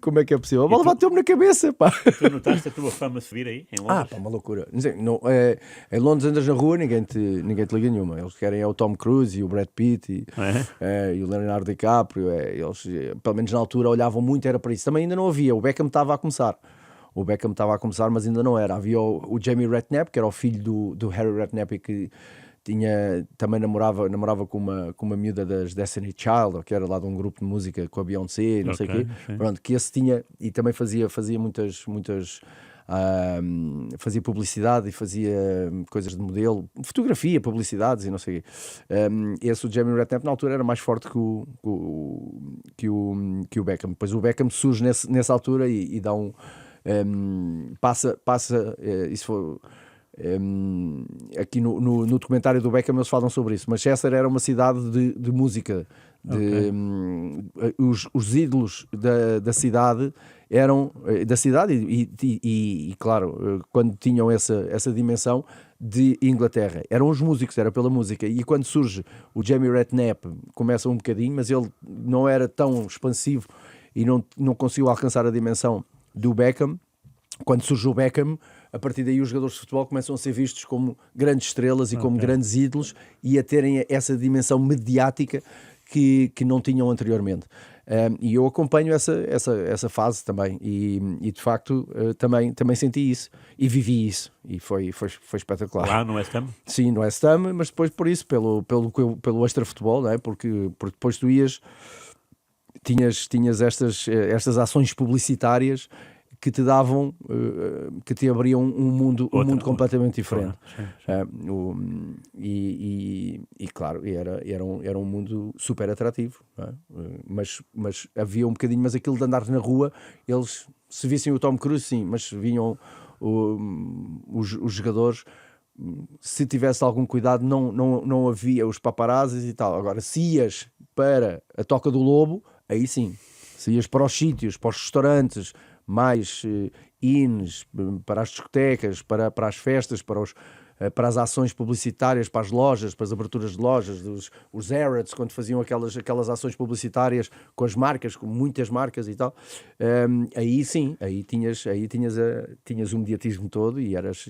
Como é que é possível? A bola bateu-me na cabeça, pá. Tu notaste a tua fama subir aí, em Londres? Pá, uma loucura. Em Londres andas na rua, ninguém te liga nenhuma. Eles querem o Tom Cruise e o Brad Pitt e o Leonardo DiCaprio. Eles, pelo menos na altura, olhavam muito, era para isso. Também ainda não havia, o Beckham estava a começar. Mas ainda não era. Havia o Jamie Redknapp, que era o filho do Harry Redknapp, que também namorava com uma miúda das Destiny Child, que era lá de um grupo de música com a Beyoncé, não sei o quê. Pronto, que esse tinha, e também fazia muitas fazia publicidade e fazia coisas de modelo, fotografia, publicidades e não sei o quê. Esse, o Jamie Redknapp, na altura era mais forte que o Beckham. Depois o Beckham surge nessa altura e dá passa isso foi aqui no documentário do Beckham, eles falam sobre isso. Manchester era uma cidade de música, os ídolos da cidade eram da cidade e claro, quando tinham essa dimensão de Inglaterra, eram os músicos, era pela música. E quando surge o Jamie Redknapp, começa um bocadinho, mas ele não era tão expansivo e não conseguiu alcançar a dimensão do Beckham. Quando surge o Beckham, a partir daí os jogadores de futebol começam a ser vistos como grandes estrelas e como grandes ídolos e a terem essa dimensão mediática que não tinham anteriormente. E eu acompanho essa fase também e de facto também senti isso e vivi isso e foi espetacular. Lá no West Ham? Sim, no West Ham, mas depois por isso, pelo extra futebol, não é? Porque depois tu tinhas estas ações publicitárias que te davam, que te abriam um mundo completamente diferente. E claro, era um mundo super atrativo, não é? Mas havia um bocadinho, mas aquilo de andar na rua, eles, se vissem o Tom Cruise, sim, mas vinham os jogadores, se tivesse algum cuidado, não havia os paparazzis e tal. Agora, se ias para a Toca do Lobo, aí sim, se ias para os sítios, para os restaurantes, mais inns, para as discotecas, para as festas, para as ações publicitárias, para as lojas, para as aberturas de lojas, os Harrods, quando faziam aquelas ações publicitárias com as marcas, com muitas marcas e tal, aí sim, aí tinhas o mediatismo todo e eras...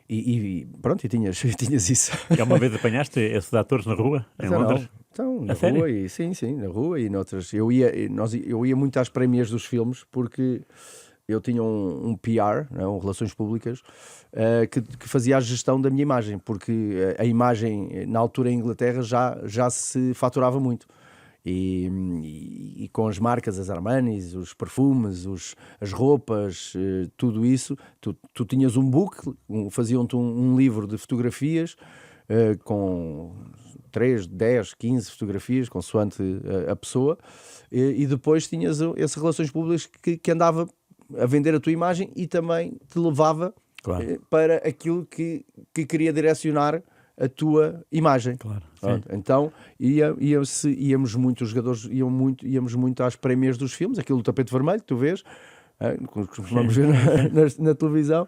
E pronto, e tinhas isso. E uma vez apanhaste esses atores na rua, em Londres? Então, na rua, e sim, na rua e noutras. Eu ia muito às prémias dos filmes porque eu tinha um PR, não, Relações Públicas, que fazia a gestão da minha imagem, porque a imagem na altura em Inglaterra já se faturava muito. E com as marcas, as Armanis, os perfumes, as roupas, tudo isso. Tu tinhas um book, faziam-te um livro de fotografias com 3, 10, 15 fotografias, consoante a pessoa, e depois tinhas essas relações públicas que andava a vender a tua imagem e também te levava para aquilo que queria direcionar a tua imagem. Claro, então íamos muito, os jogadores íamos muito às prémias dos filmes, aquilo do tapete vermelho que tu vês, costumamos ver na televisão.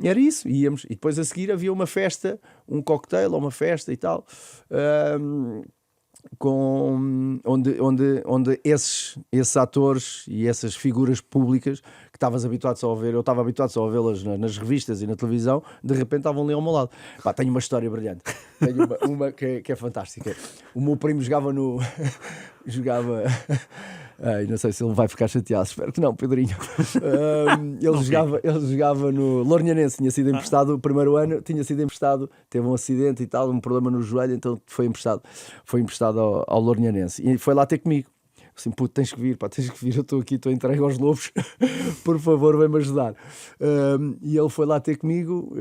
Era isso, íamos, e depois a seguir havia uma festa, um cocktail ou uma festa e tal, onde esses atores e essas figuras públicas que estavas habituado só a ver, eu estava habituado só a vê-las nas revistas e na televisão, de repente estavam ali ao meu lado. Tenho uma história brilhante, tenho uma que é fantástica. O meu primo jogava não sei se ele vai ficar chateado, espero que não, Pedrinho. Ele jogava no Lourinhanense, tinha sido emprestado o primeiro ano, teve um acidente e tal, um problema no joelho, então foi emprestado ao Lourinhanense e foi lá ter comigo. Assim, puto, tens que vir, eu estou aqui, estou entregue aos lobos, por favor, vem-me ajudar. E ele foi lá ter comigo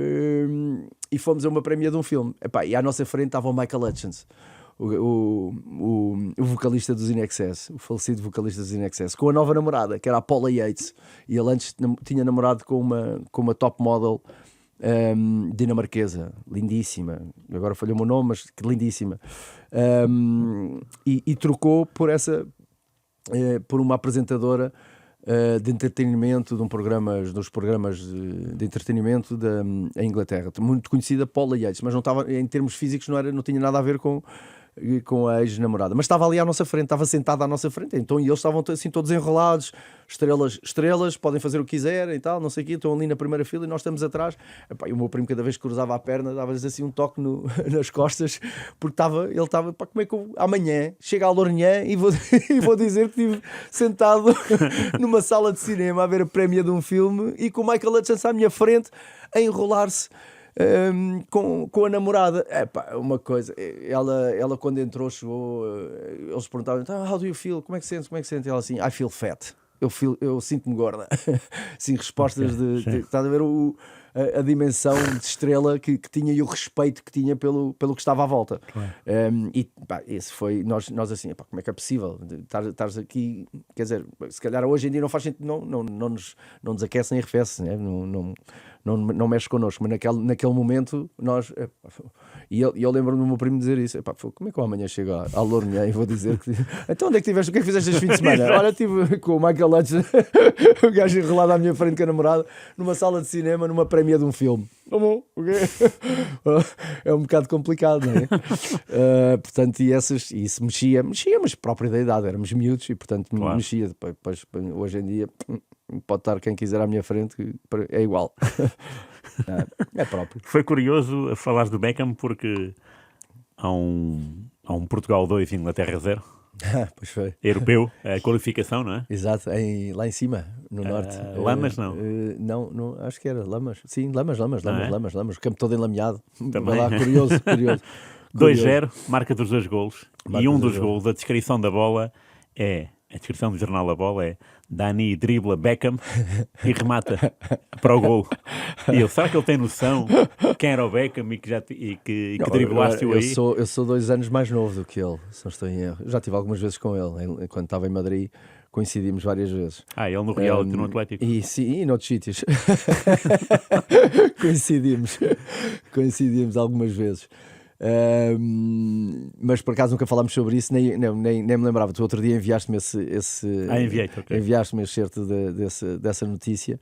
e fomos a uma prémia de um filme. E à nossa frente estava o Michael Hutchence, o vocalista dos INXS, o falecido vocalista dos INXS, com a nova namorada, que era a Paula Yates, e ele antes tinha namorado com uma top model dinamarquesa, lindíssima, agora falhou-me o nome, mas que lindíssima, e trocou por uma apresentadora de entretenimento dos programas de entretenimento da Inglaterra, muito conhecida, Paula Yates, mas não estava, em termos físicos não tinha nada a ver com a ex-namorada, mas estava ali à nossa frente, estava sentada à nossa frente, então e eles estavam assim todos enrolados, estrelas, podem fazer o que quiserem e tal, não sei o quê, estão ali na primeira fila e nós estamos atrás. E o meu primo, cada vez que cruzava a perna, dava-lhes assim um toque nas costas, porque ele estava, como é que amanhã chega a Lourinhã e vou dizer que estive sentado numa sala de cinema a ver a prémia de um filme e com o Michael Hutchence à minha frente a enrolar-se com a namorada. Uma coisa, ela quando entrou, chegou, eles perguntavam, how do you feel? Como é que sentes? Ela assim, I feel fat. Eu sinto-me gorda. Sim, respostas estás a ver a dimensão de estrela que tinha e o respeito que tinha pelo que estava à volta. Claro. Esse foi, nós assim, como é que é possível estares aqui, quer dizer, se calhar hoje em dia não faz sentido, não nos aquecem e arrefecem, né? Não mexe connosco, mas naquele momento nós, e eu lembro-me do meu primo dizer isso, como é que eu amanhã chego à Lourinhã e vou dizer que então onde é que tiveste, o que é que fizeste este fim de semana? Olha, estive com o Michael Hutchence, o gajo enrolado à minha frente com a namorada, numa sala de cinema, numa prémia de um filme. É um bocado complicado, não é? Portanto, e isso mexia, mas própria da idade, éramos miúdos e portanto claro. Mexia. Depois, hoje em dia pode estar quem quiser à minha frente, é igual. É próprio. Foi curioso a falar do Beckham porque há um Portugal 2 e Inglaterra 0. Pois foi. Europeu, a qualificação, não é? Exato, lá em cima, no norte. Lamas não? Não, acho que era Lamas. Sim, Lamas. O campo todo enlameado. Também. Lá, curioso. 2-0, marca dos 2 golos. E um dos golos, a descrição da bola a descrição do jornal da bola é Dani dribla Beckham e remata para o golo. E eu, será que ele tem noção quem era o Beckham e que driblaste-o aí? Eu sou 2 anos mais novo do que ele, se não estou em erro. Já estive algumas vezes com ele, quando estava em Madrid, coincidimos várias vezes. Ele no Real e tu no Atlético? E noutros sítios. Coincidimos algumas vezes. Mas por acaso nunca falámos sobre isso, nem me lembrava. Tu outro dia enviaste-me enviei-te, okay. Enviaste-me esse certo dessa notícia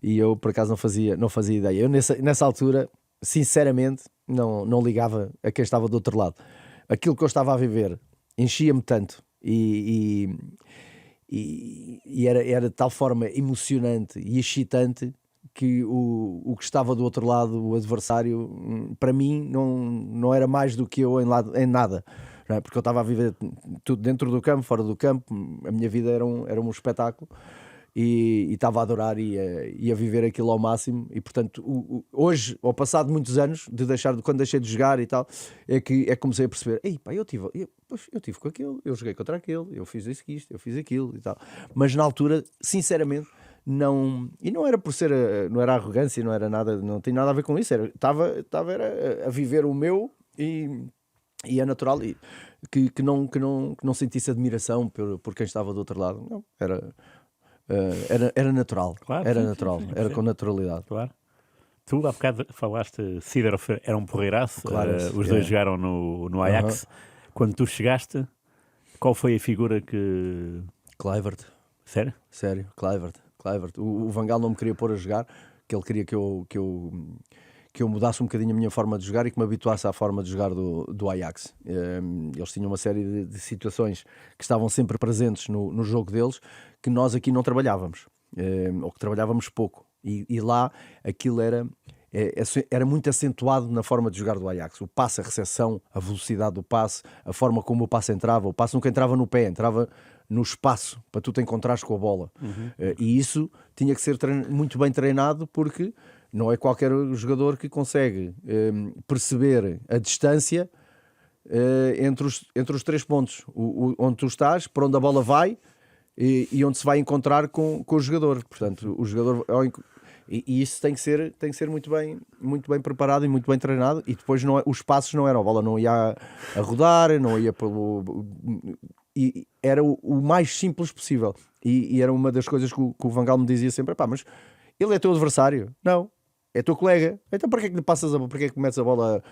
e eu por acaso não fazia ideia. Eu nessa altura, sinceramente, não ligava a quem estava do outro lado. Aquilo que eu estava a viver enchia-me tanto e era de tal forma emocionante e excitante que o que estava do outro lado, o adversário, para mim não era mais do que eu em nada, não é? Porque eu estava a viver tudo dentro do campo, fora do campo, a minha vida era um espetáculo e estava a adorar e a viver aquilo ao máximo. E portanto, hoje, ao passado de muitos anos, quando deixei de jogar e tal, é que comecei a perceber: ei, pá, eu tive com aquele, eu joguei contra aquele, eu fiz isto, eu fiz aquilo e tal. Mas na altura, sinceramente, não. E não era por ser, não era arrogância, não era nada, não tem nada a ver com isso. Estava a viver o meu e é natural que não sentisse admiração por quem estava do outro lado. Não, era natural. Claro, Era sim, natural, sim, era com naturalidade. Claro. Tu há bocado falaste, Seedorf era um porreiraço, Claro, os dois jogaram no Ajax. Quando tu chegaste, qual foi a figura que... Kluivert, Sério? Kluivert. O Van Gaal não me queria pôr a jogar, que ele queria que eu mudasse um bocadinho a minha forma de jogar e que me habituasse à forma de jogar do Ajax. Eles tinham uma série de situações que estavam sempre presentes no jogo deles, que nós aqui não trabalhávamos, ou que trabalhávamos pouco. E lá aquilo era muito acentuado na forma de jogar do Ajax. O passe, a recepção, a velocidade do passe, a forma como o passe entrava. O passe nunca entrava no pé, entrava no espaço para tu te encontrares com a bola. E isso tinha que ser muito bem treinado, porque não é qualquer jogador que consegue perceber a distância entre os 3 pontos. Onde tu estás, para onde a bola vai e onde se vai encontrar com o jogador. Portanto, o jogador... E isso tem que ser muito bem preparado e muito bem treinado. E depois os passos não eram, a bola não ia a rodar, não ia pelo... E era o mais simples possível. E era uma das coisas que o Van Gaal me dizia sempre: pá, mas ele é teu adversário? Não, é teu colega. Então porquê é que lhe passas porquê é que metes a bola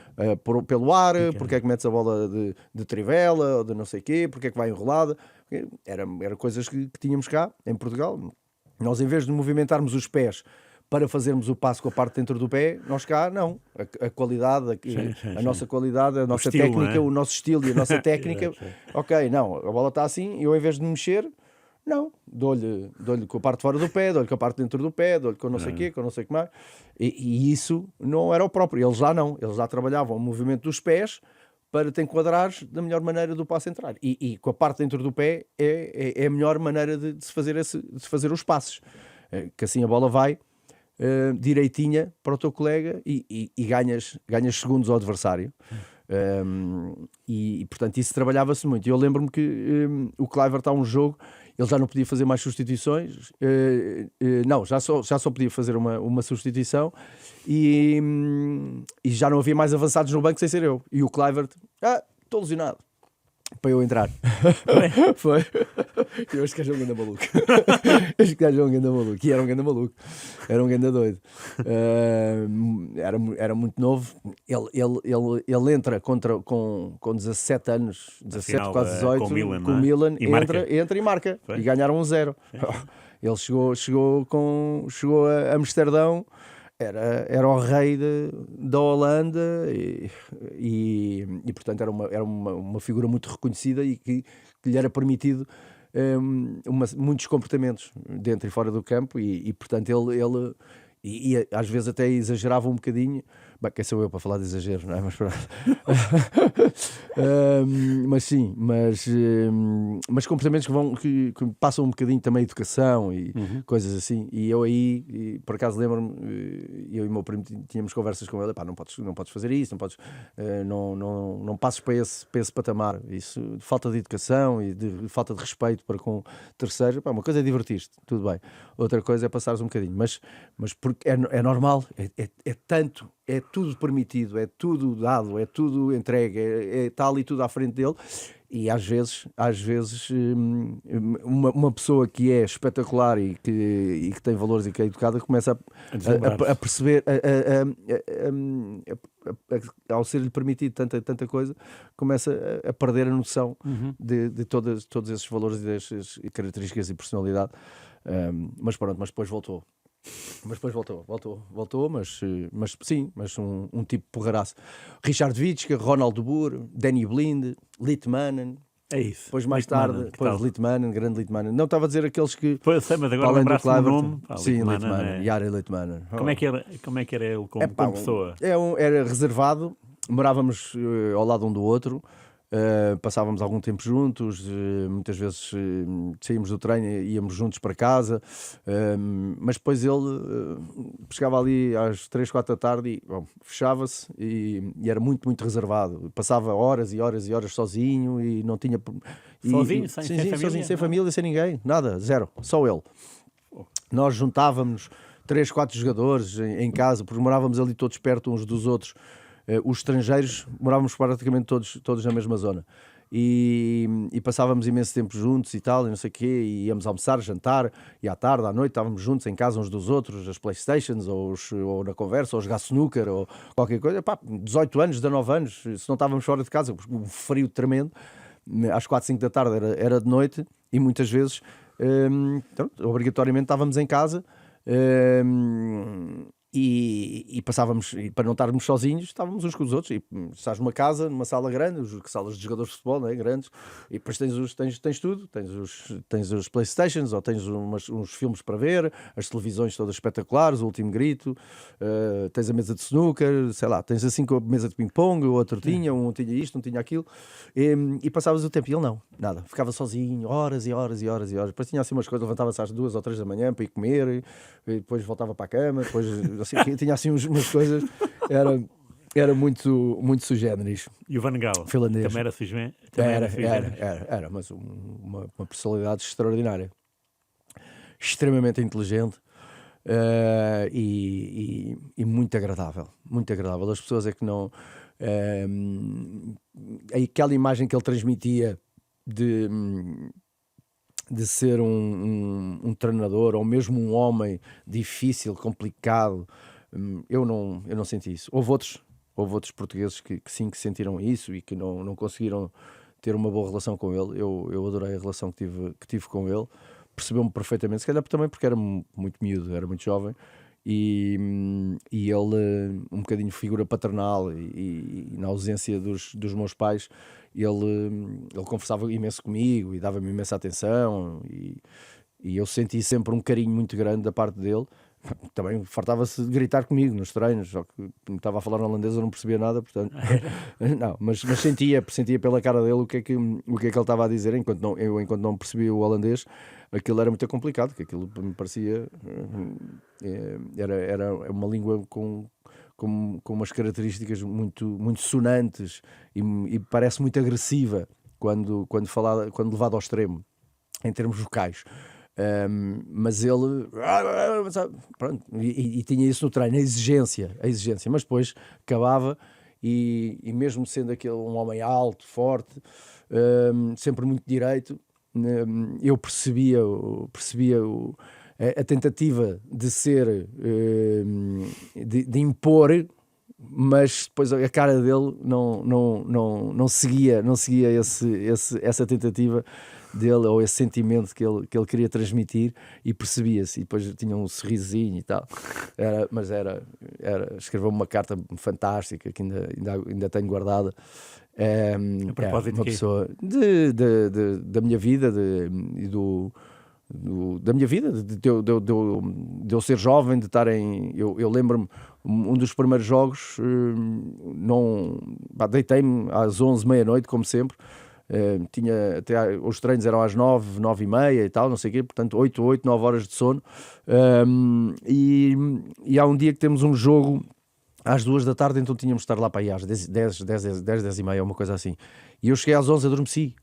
pelo ar? Porquê é que metes a bola de trivela ou de não sei o quê? Porquê é que vai enrolada? Era coisas que tínhamos cá em Portugal. Nós, em vez de movimentarmos os pés para fazermos o passo com a parte dentro do pé, nós cá não. A qualidade, a nossa qualidade, a nossa estilo, técnica, não é? o nosso estilo e a nossa técnica. Ok, não, a bola está assim, eu, em vez de me mexer, não, dou-lhe com a parte fora do pé, dou-lhe com a parte dentro do pé, dou-lhe com não sei o quê, com não sei o que mais. E isso não era o próprio. Eles lá não. Eles lá trabalhavam o movimento dos pés para te enquadrares da melhor maneira do passo entrar. E com a parte dentro do pé é a melhor maneira de se fazer os passos. Que assim a bola vai direitinha para o teu colega e ganhas segundos ao adversário. E portanto isso trabalhava-se muito. Eu lembro-me que o Kluivert, há um jogo, ele já não podia fazer mais substituições, não, já só podia fazer uma substituição e já não havia mais avançados no banco sem ser eu. E o Kluivert: estou lesionado, para eu entrar. Foi. Eu, este gajo é um ganda maluco. Este gajo é um ganda maluco. E era um ganda maluco. Era um ganda doido. Era muito novo. Ele entra com 17 anos, 17, Final, quase 18, com o Milan, e entra e marca. Foi. E ganharam 1-0. Ele chegou a Amsterdão. Era o rei da Holanda e portanto era uma figura muito reconhecida e que lhe era permitido muitos comportamentos dentro e fora do campo e portanto ele às vezes até exagerava um bocadinho. Bem, quem sou eu para falar de exagero, não é? Mas sim, mas comportamentos que passam um bocadinho também educação e coisas assim. E eu aí, por acaso lembro-me, eu e o meu primo tínhamos conversas com ele: pá, não podes fazer isso, não passes para esse patamar. Isso, de falta de educação e de falta de respeito para com terceiros. Pá, uma coisa é divertir-te, tudo bem. Outra coisa é passares um bocadinho, mas porque é normal, é tanto. É tudo permitido, é tudo dado, é tudo entregue, está ali tudo à frente dele. E às vezes uma pessoa que é espetacular e que tem valores e que é educada começa a perceber, ao ser-lhe permitido tanta coisa, começa a perder a noção de todos esses valores e dessas características e personalidade. Mas pronto, mas depois voltou. Mas sim, um tipo porraraço. Richard Witschke, Ronald Boer, Danny Blind, Litmanen. É isso. Depois mais tarde, Litmanen, grande Litmanen. Não estava a dizer aqueles que... Pois sei, mas agora lembraste o nome. Sim, Litmanen, Jari Litmanen. Como é que era ele como pessoa? Era reservado, morávamos ao lado um do outro. passávamos algum tempo juntos, muitas vezes saímos do treino e íamos juntos para casa, mas depois ele chegava ali às 3, 4 da tarde e fechava-se e era muito, muito reservado. Passava horas e horas e horas sozinho e não tinha... Sozinho? Sem família? Sozinho, sem família, sem ninguém, nada, zero, só ele. Nós juntávamos 3, 4 jogadores em casa, porque morávamos ali todos perto uns dos outros. Os estrangeiros morávamos praticamente todos na mesma zona. E passávamos imenso tempo juntos e tal, e não sei o quê, e íamos almoçar, jantar, e à tarde, à noite, estávamos juntos em casa uns dos outros, as Playstations, ou na conversa, ou jogar snooker, ou qualquer coisa. 18 anos, 19 anos, se não estávamos fora de casa, porque um frio tremendo, às 4, 5 da tarde era de noite, e muitas vezes, obrigatoriamente estávamos em casa, e passávamos, e para não estarmos sozinhos, estávamos uns com os outros. E estás numa casa, numa sala grande, salas de jogadores de futebol, não é? Grandes, e depois tens tudo, tens os Playstations, ou tens uns filmes para ver, as televisões todas espetaculares, o último grito, tens a mesa de snooker, sei lá, tens assim com a mesa de ping-pong, o outro tinha, um tinha isto, um tinha aquilo, e passavas o tempo, e ele não, nada, ficava sozinho, horas e horas e horas e horas. Depois tinha assim umas coisas, levantava-se às 2 ou 3 da manhã para ir comer, e depois voltava para a cama, depois assim, tinha assim umas coisas, era muito, muito sui generis. E o Van Gaal? Finlandês. Também era sui Era, mas uma personalidade extraordinária, extremamente inteligente, e muito agradável, muito agradável. As pessoas é que não... aquela imagem que ele transmitia de ser um treinador, ou mesmo um homem difícil, complicado, eu não senti isso. Houve outros portugueses que sim, que sentiram isso e que não conseguiram ter uma boa relação com ele. Eu adorei a relação que tive com ele. Percebeu-me perfeitamente, se calhar também porque era muito miúdo, era muito jovem, e ele, um bocadinho figura paternal, e na ausência dos meus pais, ele conversava imenso comigo e dava-me imensa atenção, e eu senti sempre um carinho muito grande da parte dele. Também fartava-se de gritar comigo nos treinos, só que me estava a falar holandês, eu não percebia nada, portanto não, mas sentia pela cara dele o que é que ele estava a dizer, enquanto não percebia o holandês. Aquilo era muito complicado, que aquilo me parecia era uma língua com umas características muito, muito sonantes, e parece muito agressiva quando levado ao extremo em termos vocais. Mas ele pronto, e tinha isso no treino, a exigência, mas depois acabava, e mesmo sendo um homem alto, forte, sempre muito direito, eu percebia a tentativa de ser, de impor, mas depois a cara dele não seguia essa tentativa dele, ou esse sentimento que ele queria transmitir, e percebia-se, e depois tinha um sorrisinho e tal. Escreveu-me uma carta fantástica que ainda tenho guardada. A propósito uma de quê? pessoa da minha vida, da minha vida, de eu ser jovem, de estar eu lembro-me, um dos primeiros jogos, deitei-me às 11, meia-noite, como sempre. Os treinos eram às 9, 9h30 e tal, não sei o quê, portanto 8, 9 horas de sono, e há um dia que temos um jogo às 2 da tarde, então tínhamos de estar lá para aí às 10h30, uma coisa assim, e eu cheguei às 11, adormeci,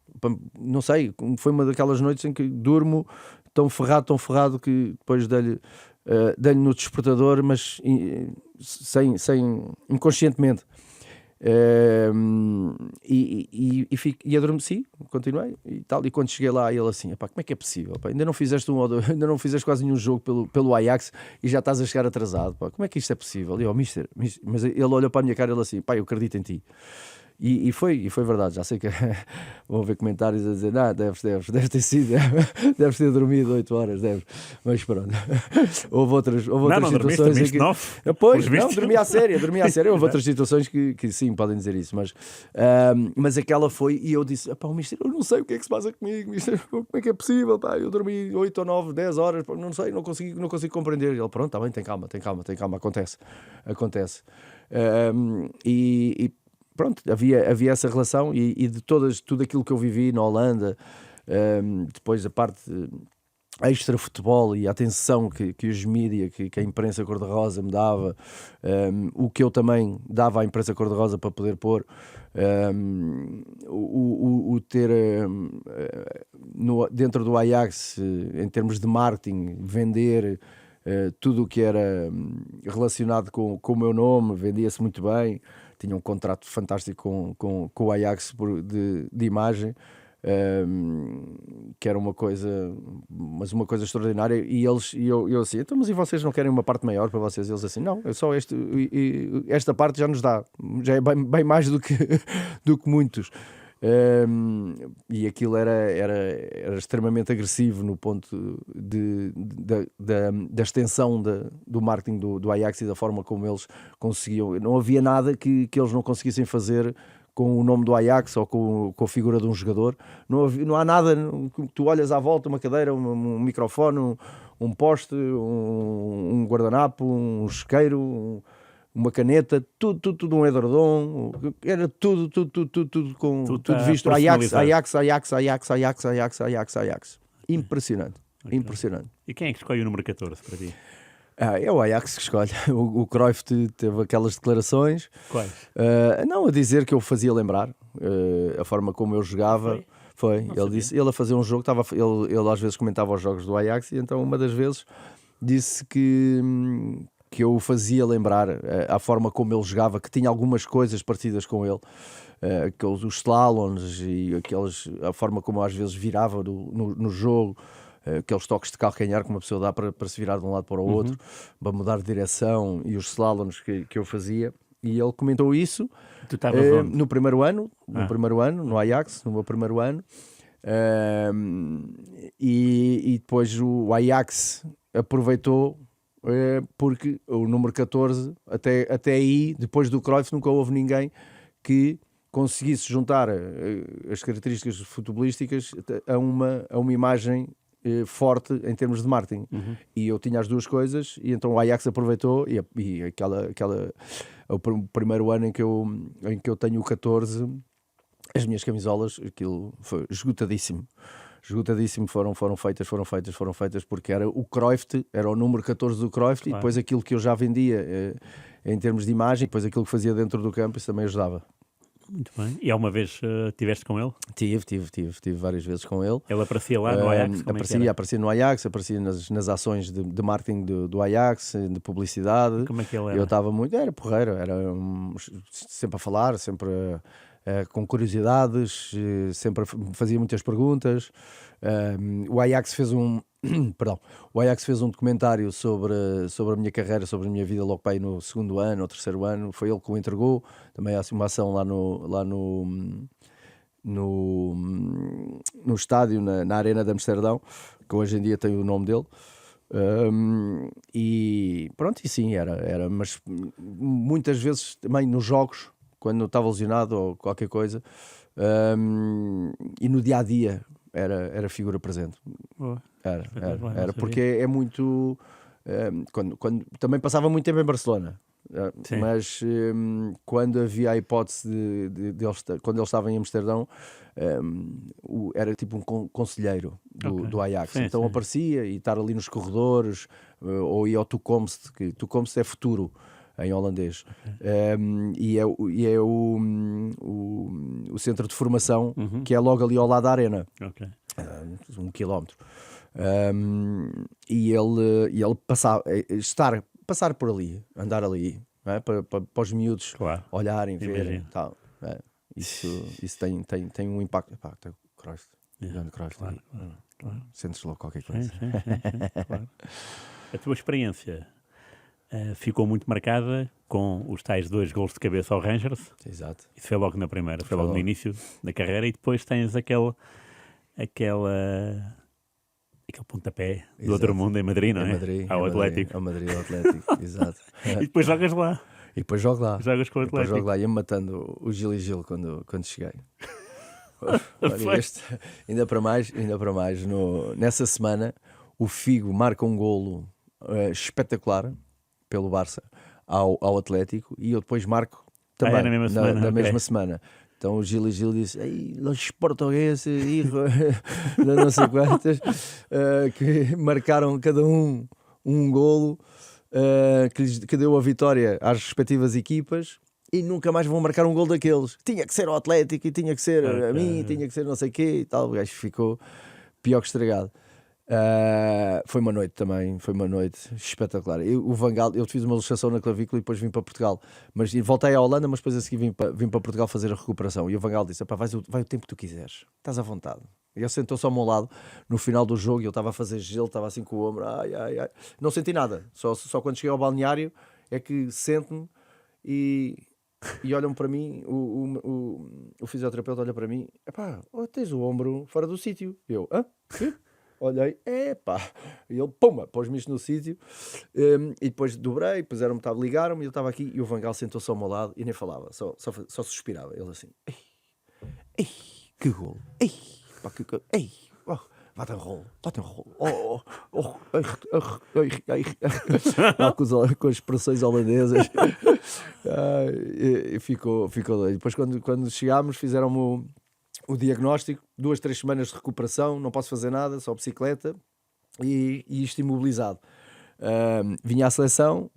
não sei, foi uma daquelas noites em que durmo tão ferrado que depois dei-lhe no despertador, mas inconscientemente. E adormeci, continuei e tal, e quando cheguei lá, ele assim: como é que é possível, pá? Ainda não fizeste ainda não fizeste quase nenhum jogo pelo Ajax e já estás a chegar atrasado, pá. Como é que isto é possível? E eu: mister, mas ele olhou para a minha cara e ele assim: pá, eu acredito em ti. E foi verdade. Já sei que vão ver comentários a dizer: deves ter sido, deves ter dormido 8 horas, mas pronto. Houve outras situações em que... Não, dormi à séria. Houve outras situações que sim, podem dizer isso, mas aquela foi, e eu disse: pá, mister, eu não sei o que é que se passa comigo, mister, como é que é possível, pá? Eu dormi 8 ou 9, 10 horas, não sei, não consigo compreender. E ele: pronto, está bem, tem calma, acontece. pronto, havia essa relação e de tudo aquilo que eu vivi na Holanda, depois a parte extra futebol e a atenção que os mídia, que a imprensa cor-de-rosa me dava, o que eu também dava à imprensa cor-de-rosa para poder pôr, o ter dentro do Ajax, em termos de marketing, vender tudo o que era relacionado com o meu nome, vendia-se muito bem, tinha um contrato fantástico com o Ajax de imagem. Que era uma coisa extraordinária, e eu assim, então, mas e vocês não querem uma parte maior para vocês? Eles assim, não, é só esta parte já nos dá, já é bem mais do que muitos. E aquilo era extremamente agressivo no ponto da extensão do marketing do Ajax e da forma como eles conseguiam. Não havia nada que eles não conseguissem fazer com o nome do Ajax ou com a figura de um jogador. Não há nada, tu olhas à volta, uma cadeira, um microfone, um poste, um guardanapo, um isqueiro, uma caneta, tudo um edredom, era tudo com tudo visto. Ajax. Impressionante. E quem é que escolhe o número 14 para ti? É o Ajax que escolhe. O Cruyff teve aquelas declarações. Quais? Não, a dizer que eu fazia lembrar a forma como eu jogava. Foi. Ele disse, ele a fazer um jogo, ele às vezes comentava os jogos do Ajax, e então uma das vezes disse que eu o fazia lembrar a forma como ele jogava, que tinha algumas coisas parecidas com ele, os slaloms e a forma como às vezes virava no jogo. Aqueles toques de calcanhar que uma pessoa dá para se virar de um lado para o outro, para mudar de direção, e os slaloms que eu fazia. E ele comentou isso. Tu estavas onde? No primeiro ano, no Ajax, no meu primeiro ano. E depois o Ajax aproveitou, porque o número 14, até aí, depois do Cruyff, nunca houve ninguém que conseguisse juntar as características futebolísticas a uma imagem forte em termos de marketing. E eu tinha as duas coisas, e então o Ajax aproveitou, e o primeiro ano em que eu tenho o 14, as minhas camisolas, aquilo foi esgotadíssimo, foram feitas porque era o Cruyff, era o número 14 do Cruyff, claro. E depois aquilo que eu já vendia em termos de imagem, depois aquilo que fazia dentro do campo, isso também ajudava. Muito bem. E alguma vez estiveste com ele? Tive várias vezes com ele. Ele aparecia lá no Ajax? Aparecia no Ajax, aparecia nas ações de marketing do Ajax, de publicidade. Como é que ele era? Eu estava era porreiro, sempre a falar, sempre com curiosidades, sempre fazia muitas perguntas. O Ajax fez um documentário sobre a minha carreira, sobre a minha vida logo para aí no segundo ano ou terceiro ano. Foi ele que o entregou. Também há uma ação lá no estádio, na Arena de Amsterdão, que hoje em dia tem o nome dele. E pronto, e sim, era, mas muitas vezes também nos jogos, quando estava lesionado ou qualquer coisa, e no dia a dia era figura presente. Era porque é muito. Quando também passava muito tempo em Barcelona, mas quando havia a hipótese quando ele estava em Amsterdão, era tipo um conselheiro do Ajax. Então aparecia, e estar ali nos corredores, ou ia ao Toekomst, que Toekomst é futuro em holandês, e é o centro de formação, que é logo ali ao lado da arena, 1 quilómetro. E ele passar por ali, andar ali, não é? para os miúdos, claro, olharem, verem, tal. Isso tem um impacto. Tem Cruyff, claro. Sentes logo qualquer coisa. Sim, claro. A tua experiência ficou muito marcada com os tais 2 golos de cabeça ao Rangers. Exato. Isso foi logo na primeira, foi logo no início da carreira, e depois tens aquele pontapé do outro mundo em Madrid, não é? Ao Atlético. Ao Madrid, ao Atlético, exato. E depois jogas lá. E depois jogo lá. Jogas com o Atlético. Jogo lá, ia-me matando o Gil e Gil quando cheguei. Olha, ainda para mais, nessa semana, o Figo marca um golo espetacular pelo Barça ao Atlético, e eu depois marco também, na mesma semana. na ok. mesma semana. Então o Gil disse, ei, os portugueses, não sei quantas, que marcaram cada um golo, que deu a vitória às respectivas equipas, e nunca mais vão marcar um golo daqueles. Tinha que ser o Atlético, e tinha que ser a mim, tinha que ser não sei o quê, e tal. O gajo ficou pior que estragado. Foi uma noite também, foi uma noite espetacular. O Van Gaal, eu fiz uma luxação na clavícula e depois vim para Portugal, mas voltei à Holanda, mas depois a seguir vim para Portugal fazer a recuperação. E o Van Gaal disse: vai o tempo que tu quiseres, estás à vontade. E ele sentou-se ao meu lado no final do jogo e eu estava a fazer gelo, estava assim com o ombro, ai. Não senti nada, só quando cheguei ao balneário é que sento-me e olham para mim. O fisioterapeuta olha para mim: tens o ombro fora do sítio. Eu, quê? Olhei, e ele, pumba, pôs-me isto no sítio, e depois dobrei, puseram-me, ligaram-me, eu estava aqui, e o Van Gaal sentou-se ao meu lado e nem falava, só suspirava. Ele assim, ei, que golo, bate um rolo, com as expressões holandesas. E ficou doido. Depois quando chegámos, fizeram-me o diagnóstico, 2-3 semanas de recuperação, não posso fazer nada, só bicicleta e isto imobilizado. Vinha à seleção,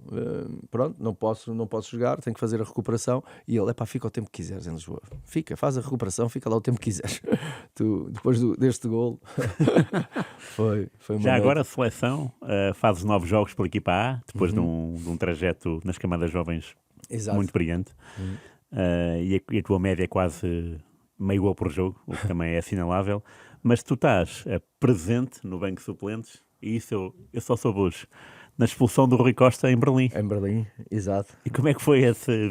pronto, não posso jogar, tenho que fazer a recuperação. E ele, fica o tempo que quiseres em Lisboa, faz a recuperação, fica lá o tempo que quiseres. Tu, depois deste golo, foi uma Já noite. agora a seleção faz 9 jogos pela equipa A, depois de um trajeto nas camadas jovens. Exato. Muito brilhante. E a tua média é quase meio gol por jogo, o que também é assinalável. Mas tu estás presente no banco de suplentes, e isso eu só soube hoje, na expulsão do Rui Costa em Berlim. Em Berlim, exato. E como é que foi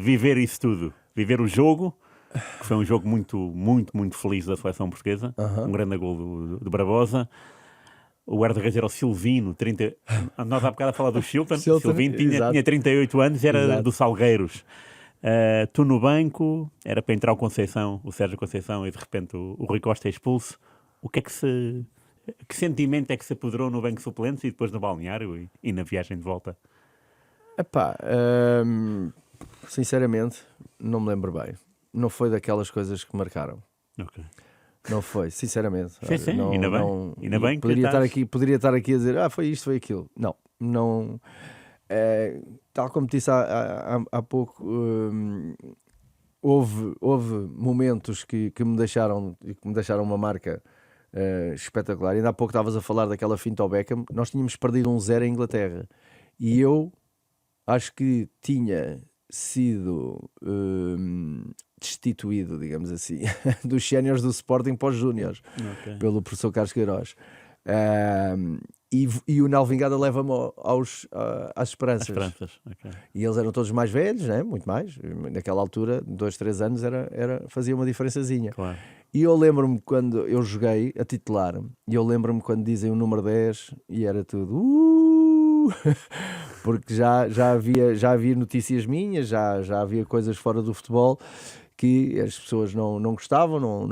viver isso tudo? Viver o jogo, que foi um jogo muito, muito, muito feliz da seleção portuguesa, um grande gol do Barbosa. O guarda-redes era o Silvino, nós há bocado a falar do Chilton. Silvino tinha 38 anos, era do Salgueiros. Tu no banco, era para entrar o Sérgio Conceição, e de repente o Rui Costa é expulso. Que sentimento é que se apoderou no banco de suplentes e depois no balneário e na viagem de volta? Sinceramente, não me lembro bem. Não foi daquelas coisas que marcaram. Ok. Não foi, sinceramente. Sim, não, ainda bem que poderia estar aqui a dizer, foi isto, foi aquilo. Não. Tal como te disse há pouco, houve momentos que me deixaram uma marca espetacular. Ainda há pouco estavas a falar daquela finta ao Beckham. Nós tínhamos perdido 1-0 em Inglaterra e eu acho que tinha sido destituído, digamos assim, dos séniores do Sporting para os júniores, pelo professor Carlos Queiroz. E o Nel Vingada leva-me às esperanças. Okay. E eles eram todos mais velhos, né? Muito mais. Naquela altura, 2-3 anos, fazia uma diferençazinha. Claro. E eu lembro-me quando eu joguei a titular, e eu lembro-me quando dizem o número 10 e era tudo porque já havia notícias minhas, já havia coisas fora do futebol que as pessoas não gostavam,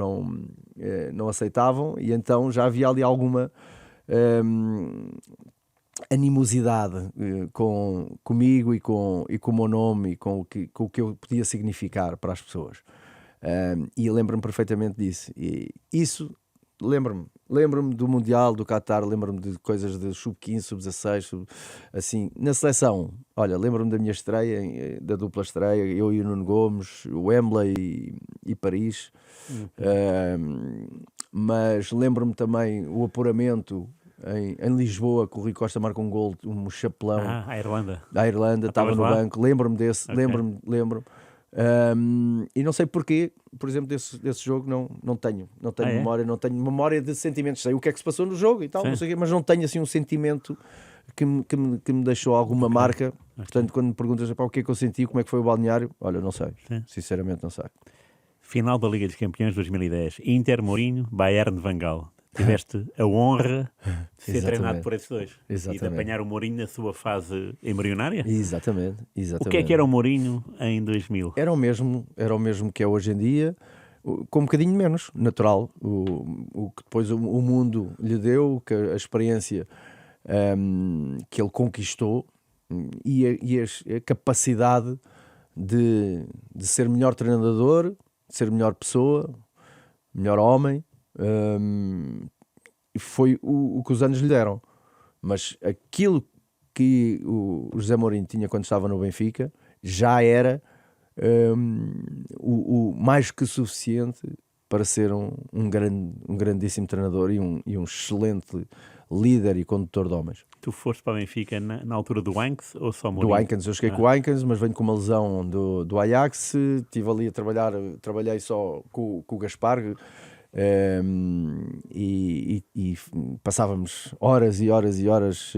não aceitavam, e então já havia ali alguma animosidade comigo e com o meu nome e com o que eu podia significar para as pessoas. E lembro-me perfeitamente disso. E isso, lembro-me do Mundial, do Qatar, lembro-me de coisas de sub-15, sub-16, assim, na seleção. Olha, lembro-me da minha estreia, da dupla estreia, eu e o Nuno Gomes, o Wembley e Paris. Mas lembro-me também o apuramento em Lisboa, que o Rui Costa marca um gol, um chapelão. A Irlanda. Da Irlanda, estava no banco, lembro-me desse, okay. lembro-me. E não sei porquê, por exemplo, desse jogo não tenho memória, não tenho memória de sentimentos. Sei o que é que se passou no jogo e tal, não sei o quê, mas não tenho assim um sentimento que me deixou alguma marca. Portanto, quando me perguntas o que é que eu senti, como é que foi o balneário, olha, não sei, sinceramente não sei. Final da Liga dos Campeões 2010, Inter, Mourinho, Bayern, Van Gaal. Tiveste a honra de ser treinado por esses dois. Exatamente. E de apanhar o Mourinho na sua fase embrionária. Exatamente. O que é que era o Mourinho em 2000? Era o mesmo que é hoje em dia, com um bocadinho menos, natural. O que depois o mundo lhe deu, que a experiência que ele conquistou e a capacidade de ser melhor treinador, de ser melhor pessoa, melhor homem, e foi o que os anos lhe deram. Mas aquilo que o José Mourinho tinha quando estava no Benfica já era o mais que suficiente para ser um grandíssimo treinador e um excelente líder e condutor de homens. Tu foste para o Benfica na altura do Ajax ou só Do Mourinho? Heinkens, eu cheguei com o Heinkens, mas venho com uma lesão do Ajax, estive ali a trabalhar, trabalhei só com o Gaspar, e passávamos horas e horas e horas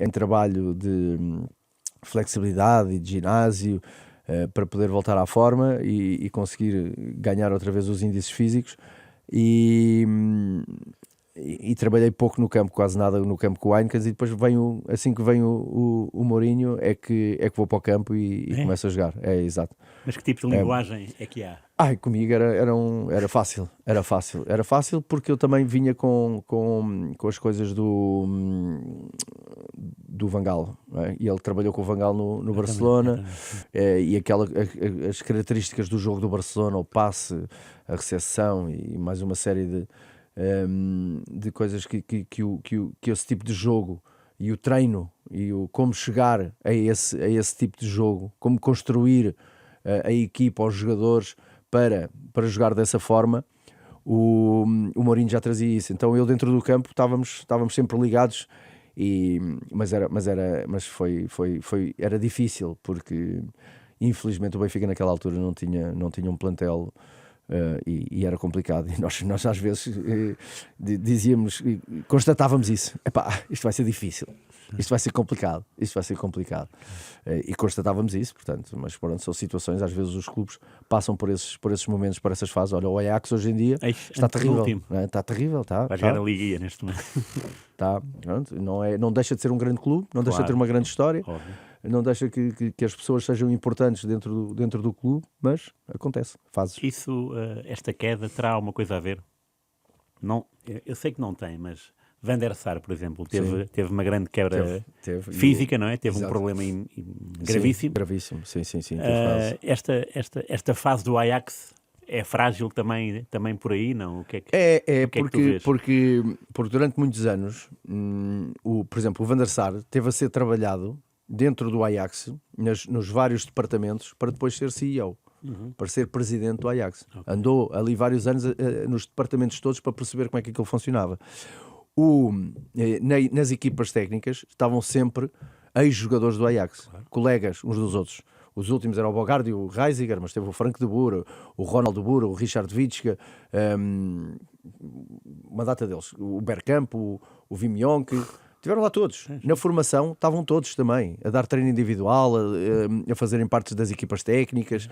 em trabalho de flexibilidade e de ginásio, para poder voltar à forma e conseguir ganhar outra vez os índices físicos, e trabalhei pouco no campo, quase nada no campo com o Heinkens, e depois assim que vem o Mourinho é que vou para o campo e começo a jogar. É, exato. Mas que tipo de linguagem é que há? Comigo era fácil, era fácil porque eu também vinha com as coisas do Van Gaal, não é? E ele trabalhou com o Van Gaal no Barcelona, e as características do jogo do Barcelona, o passe, a recepção e mais uma série de coisas que esse tipo de jogo e o treino e como chegar a esse tipo de jogo, como construir a equipa, os jogadores para jogar dessa forma, o Mourinho já trazia isso. Então eu dentro do campo estávamos sempre ligados, mas era difícil porque infelizmente o Benfica naquela altura não tinha um plantel. E era complicado, e nós às vezes dizíamos, constatávamos isso: isto vai ser difícil, isto vai ser complicado, e constatávamos isso, portanto, mas pronto, são situações, às vezes os clubes passam por esses momentos, por essas fases. Olha, o Ajax hoje em dia está terrível, não é? Está terrível, vai jogar a Liguia neste momento. Pronto, não deixa de ser um grande clube, não deixa de ter uma grande história. Óbvio. Não deixa que as pessoas sejam importantes dentro do clube, mas acontece, fazes. Isso, esta queda terá alguma coisa a ver? Não, eu sei que não tem, mas Van der Sar, por exemplo, teve uma grande quebra física, não é? Teve Exato. Um problema gravíssimo. Sim, gravíssimo, sim. Esta fase do Ajax é frágil também por aí, não? O que porque durante muitos anos, por exemplo, o Van der Sar teve a ser trabalhado dentro do Ajax, nos vários departamentos, para depois ser CEO, para ser presidente do Ajax. Okay. Andou ali vários anos nos departamentos todos para perceber como é que aquilo funcionava. Nas equipas técnicas estavam sempre ex-jogadores do Ajax, claro, colegas uns dos outros. Os últimos eram o Bogarde e o Reisiger, mas teve o Frank de Boer, o Ronald de Boer, o Richard Witschke, uma data deles, o Bergkamp, o Wim Jonk. Estiveram lá todos. Na formação estavam todos também, a dar treino individual, a fazerem parte das equipas técnicas.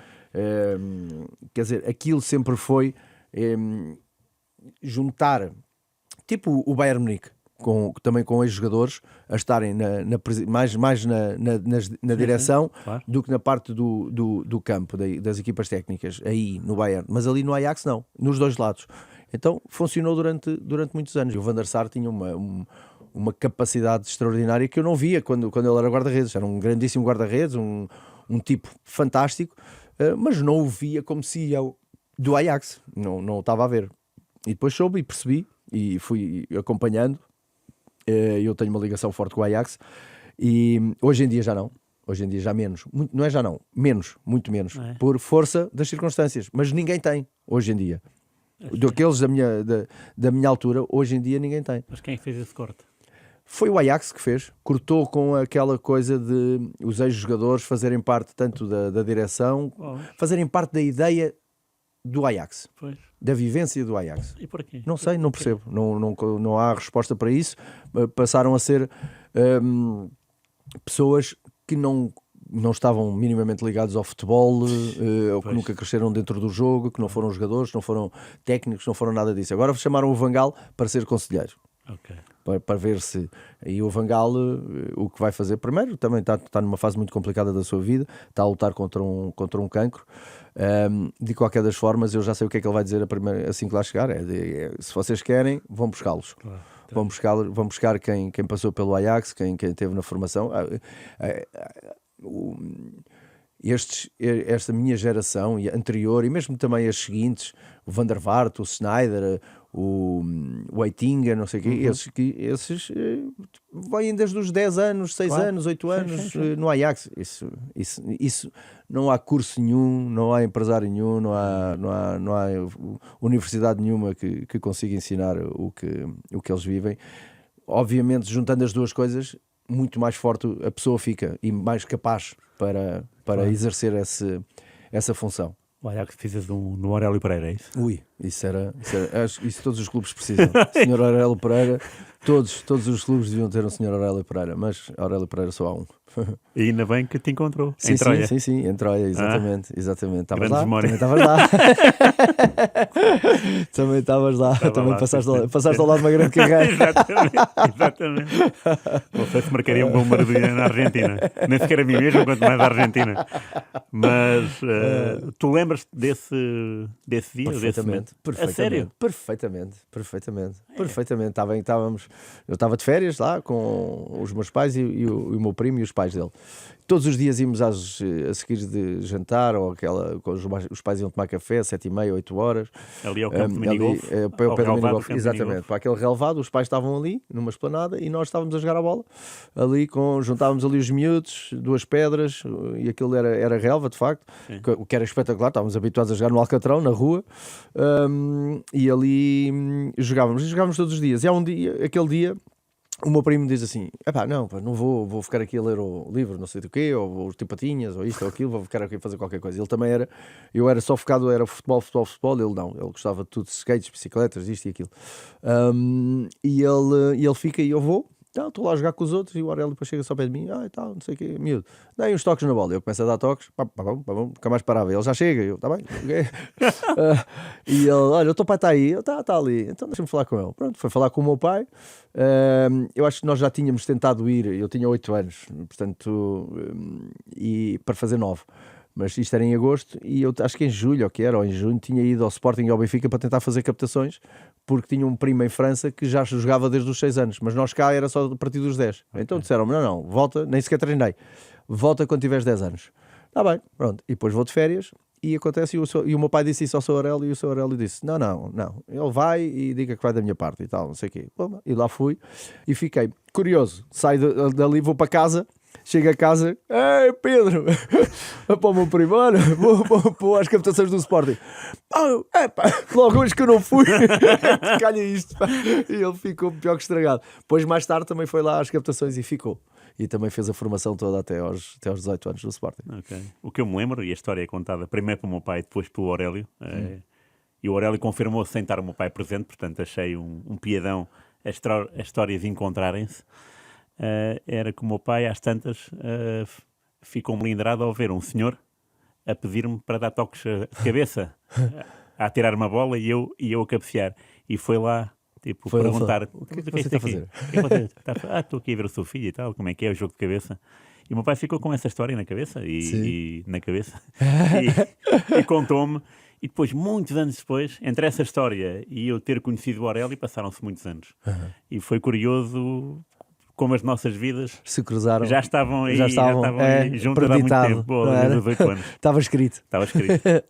Quer dizer, aquilo sempre foi juntar, tipo o Bayern Munique, também com ex-jogadores, a estarem mais na direção, claro, do que na parte do campo, das equipas técnicas, aí no Bayern. Mas ali no Ajax não, nos dois lados. Então funcionou durante muitos anos. E o Van der Sar tinha uma capacidade extraordinária que eu não via quando ele era guarda-redes. Era um grandíssimo guarda-redes, um tipo fantástico, mas não o via como CEO do Ajax, não o estava a ver. E depois soube e percebi e fui acompanhando. Eu tenho uma ligação forte com o Ajax e hoje em dia já não. Hoje em dia já menos. Não é já não, menos, muito menos, por força das circunstâncias. Mas ninguém tem hoje em dia. Daqueles da minha altura, hoje em dia ninguém tem. Mas quem fez esse corte? Foi o Ajax que fez, cortou com aquela coisa de os ex-jogadores fazerem parte tanto da direção, fazerem parte da ideia do Ajax, da vivência do Ajax. E porquê? Não sei, não percebo, não há resposta para isso. Passaram a ser pessoas que não estavam minimamente ligados ao futebol, ou que nunca cresceram dentro do jogo, que não foram jogadores, não foram técnicos, não foram nada disso. Agora chamaram o Van Gaal para ser conselheiro. Okay. Para ver se... E o Van Gaal, o que vai fazer primeiro, também está numa fase muito complicada da sua vida, está a lutar contra um cancro. De qualquer das formas, eu já sei o que é que ele vai dizer assim que lá chegar. Se vocês querem, vão buscá-los. Claro. Vão buscar quem passou pelo Ajax, quem esteve na formação. esta minha geração e a anterior, e mesmo também as seguintes, o Van der Vaart, o Sneijder, o Eitinga, não sei o quê, esses vêm desde os 10 anos, 6 anos, 8 anos no Ajax. Isso não há curso nenhum, não há empresário nenhum, não há universidade nenhuma que consiga ensinar o que eles vivem. Obviamente, juntando as duas coisas, muito mais forte a pessoa fica e mais capaz para exercer essa função. Olha, que precisas no Aurélio Pereira, é isso? Ui, isso todos os clubes precisam. Senhor Aurélio Pereira, todos os clubes deviam ter um Senhor Aurélio Pereira, mas Aurélio Pereira só há um. E ainda bem que te encontrou. Sim, em Troia. sim, em Troia, exatamente. Estavas lá, memória. também estavas lá. Também passaste ao lado de uma grande carreira. Exatamente. Não sei se marcaria um gol Maradona na Argentina. Nem sequer a mim mesmo, quanto mais a Argentina. Mas tu lembras-te desse dia? Perfeitamente. A sério? Perfeitamente. Eu estava de férias lá com os meus pais e o meu primo e os pais dele. Todos os dias íamos a seguir de jantar, ou os pais iam tomar café, 7h30, 8 horas. Ali ao campo de minigolf? Para o pé do minigolf, exatamente. Para aquele relevado, os pais estavam ali, numa esplanada, e nós estávamos a jogar a bola. Ali, juntávamos ali os miúdos, 2 pedras, e aquilo era relva, de facto, o que era espetacular. Estávamos habituados a jogar no Alcatrão, na rua, e ali jogávamos todos os dias. E há aquele dia, o meu primo diz assim: não vou ficar aqui a ler o livro, não sei do quê, ou os Tipatinhas, ou isto ou aquilo, vou ficar aqui a fazer qualquer coisa. Ele também eu era só focado, era futebol, ele não, ele gostava de tudo, skates, bicicletas, isto e aquilo. E ele fica e eu vou. Estou lá a jogar com os outros, e o Aurélio depois chega só ao pé de mim, não sei o quê, miúdo, dá uns toques na bola. Eu começo a dar toques, nunca mais parava. Ele já chega, eu, está bem, okay. E ele, olha, o teu pai está aí, está ali, então deixa-me falar com ele. Pronto, foi falar com o meu pai. Eu acho que nós já tínhamos tentado ir, eu tinha 8 anos, portanto, e para fazer 9. Mas isto era em agosto, e eu acho que em julho, ou em junho, tinha ido ao Sporting e ao Benfica para tentar fazer captações, porque tinha um primo em França que já jogava desde os 6 anos, mas nós cá era só a partir dos 10. Então disseram-me, não, volta, nem sequer treinei, volta quando tiveres 10 anos. Está bem, pronto, e depois vou de férias, e acontece, e o meu pai disse isso ao seu Aurélio, e o seu Aurélio disse, não, ele vai e diga que vai da minha parte e tal, não sei o quê. E lá fui, e fiquei curioso, saio dali, vou para casa. Chego a casa, ei Pedro, para o meu primo, olha, vou às captações do Sporting. Logo hoje que eu não fui, calha isto. E ele ficou pior que estragado. Depois, mais tarde, também foi lá às captações e ficou. E também fez a formação toda até aos 18 anos do Sporting. Okay. O que eu me lembro, e a história é contada primeiro pelo meu pai, depois pelo Aurélio, e o Aurélio confirmou sem estar o meu pai presente, portanto achei um piadão as histórias encontrarem-se. Era que o meu pai, às tantas, ficou melindrado ao ver um senhor a pedir-me para dar toques de cabeça, a tirar uma bola e eu a cabecear. E foi lá, perguntar: o que você está a fazer? Estou aqui a ver o seu filho e tal, como é que é o jogo de cabeça. E o meu pai ficou com essa história na cabeça e contou-me. E depois, muitos anos depois, entre essa história e eu ter conhecido o Aurélio, passaram-se muitos anos. E foi curioso como as nossas vidas se cruzaram, já estavam aí juntas há muito tempo, desde os 8 anos. Estava escrito.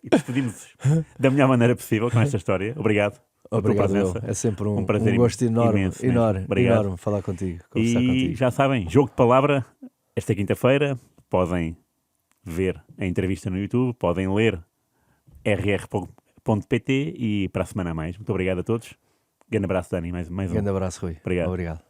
E despedimos da melhor maneira possível com esta história. Obrigado. Obrigado, é sempre um gosto enorme falar contigo, conversar contigo. Já sabem, Jogo de Palavra, esta quinta-feira, podem ver a entrevista no YouTube, podem ler rr.pt e para a semana a mais. Muito obrigado a todos. Grande abraço, Dani, mais um. Grande abraço, Rui. Obrigado.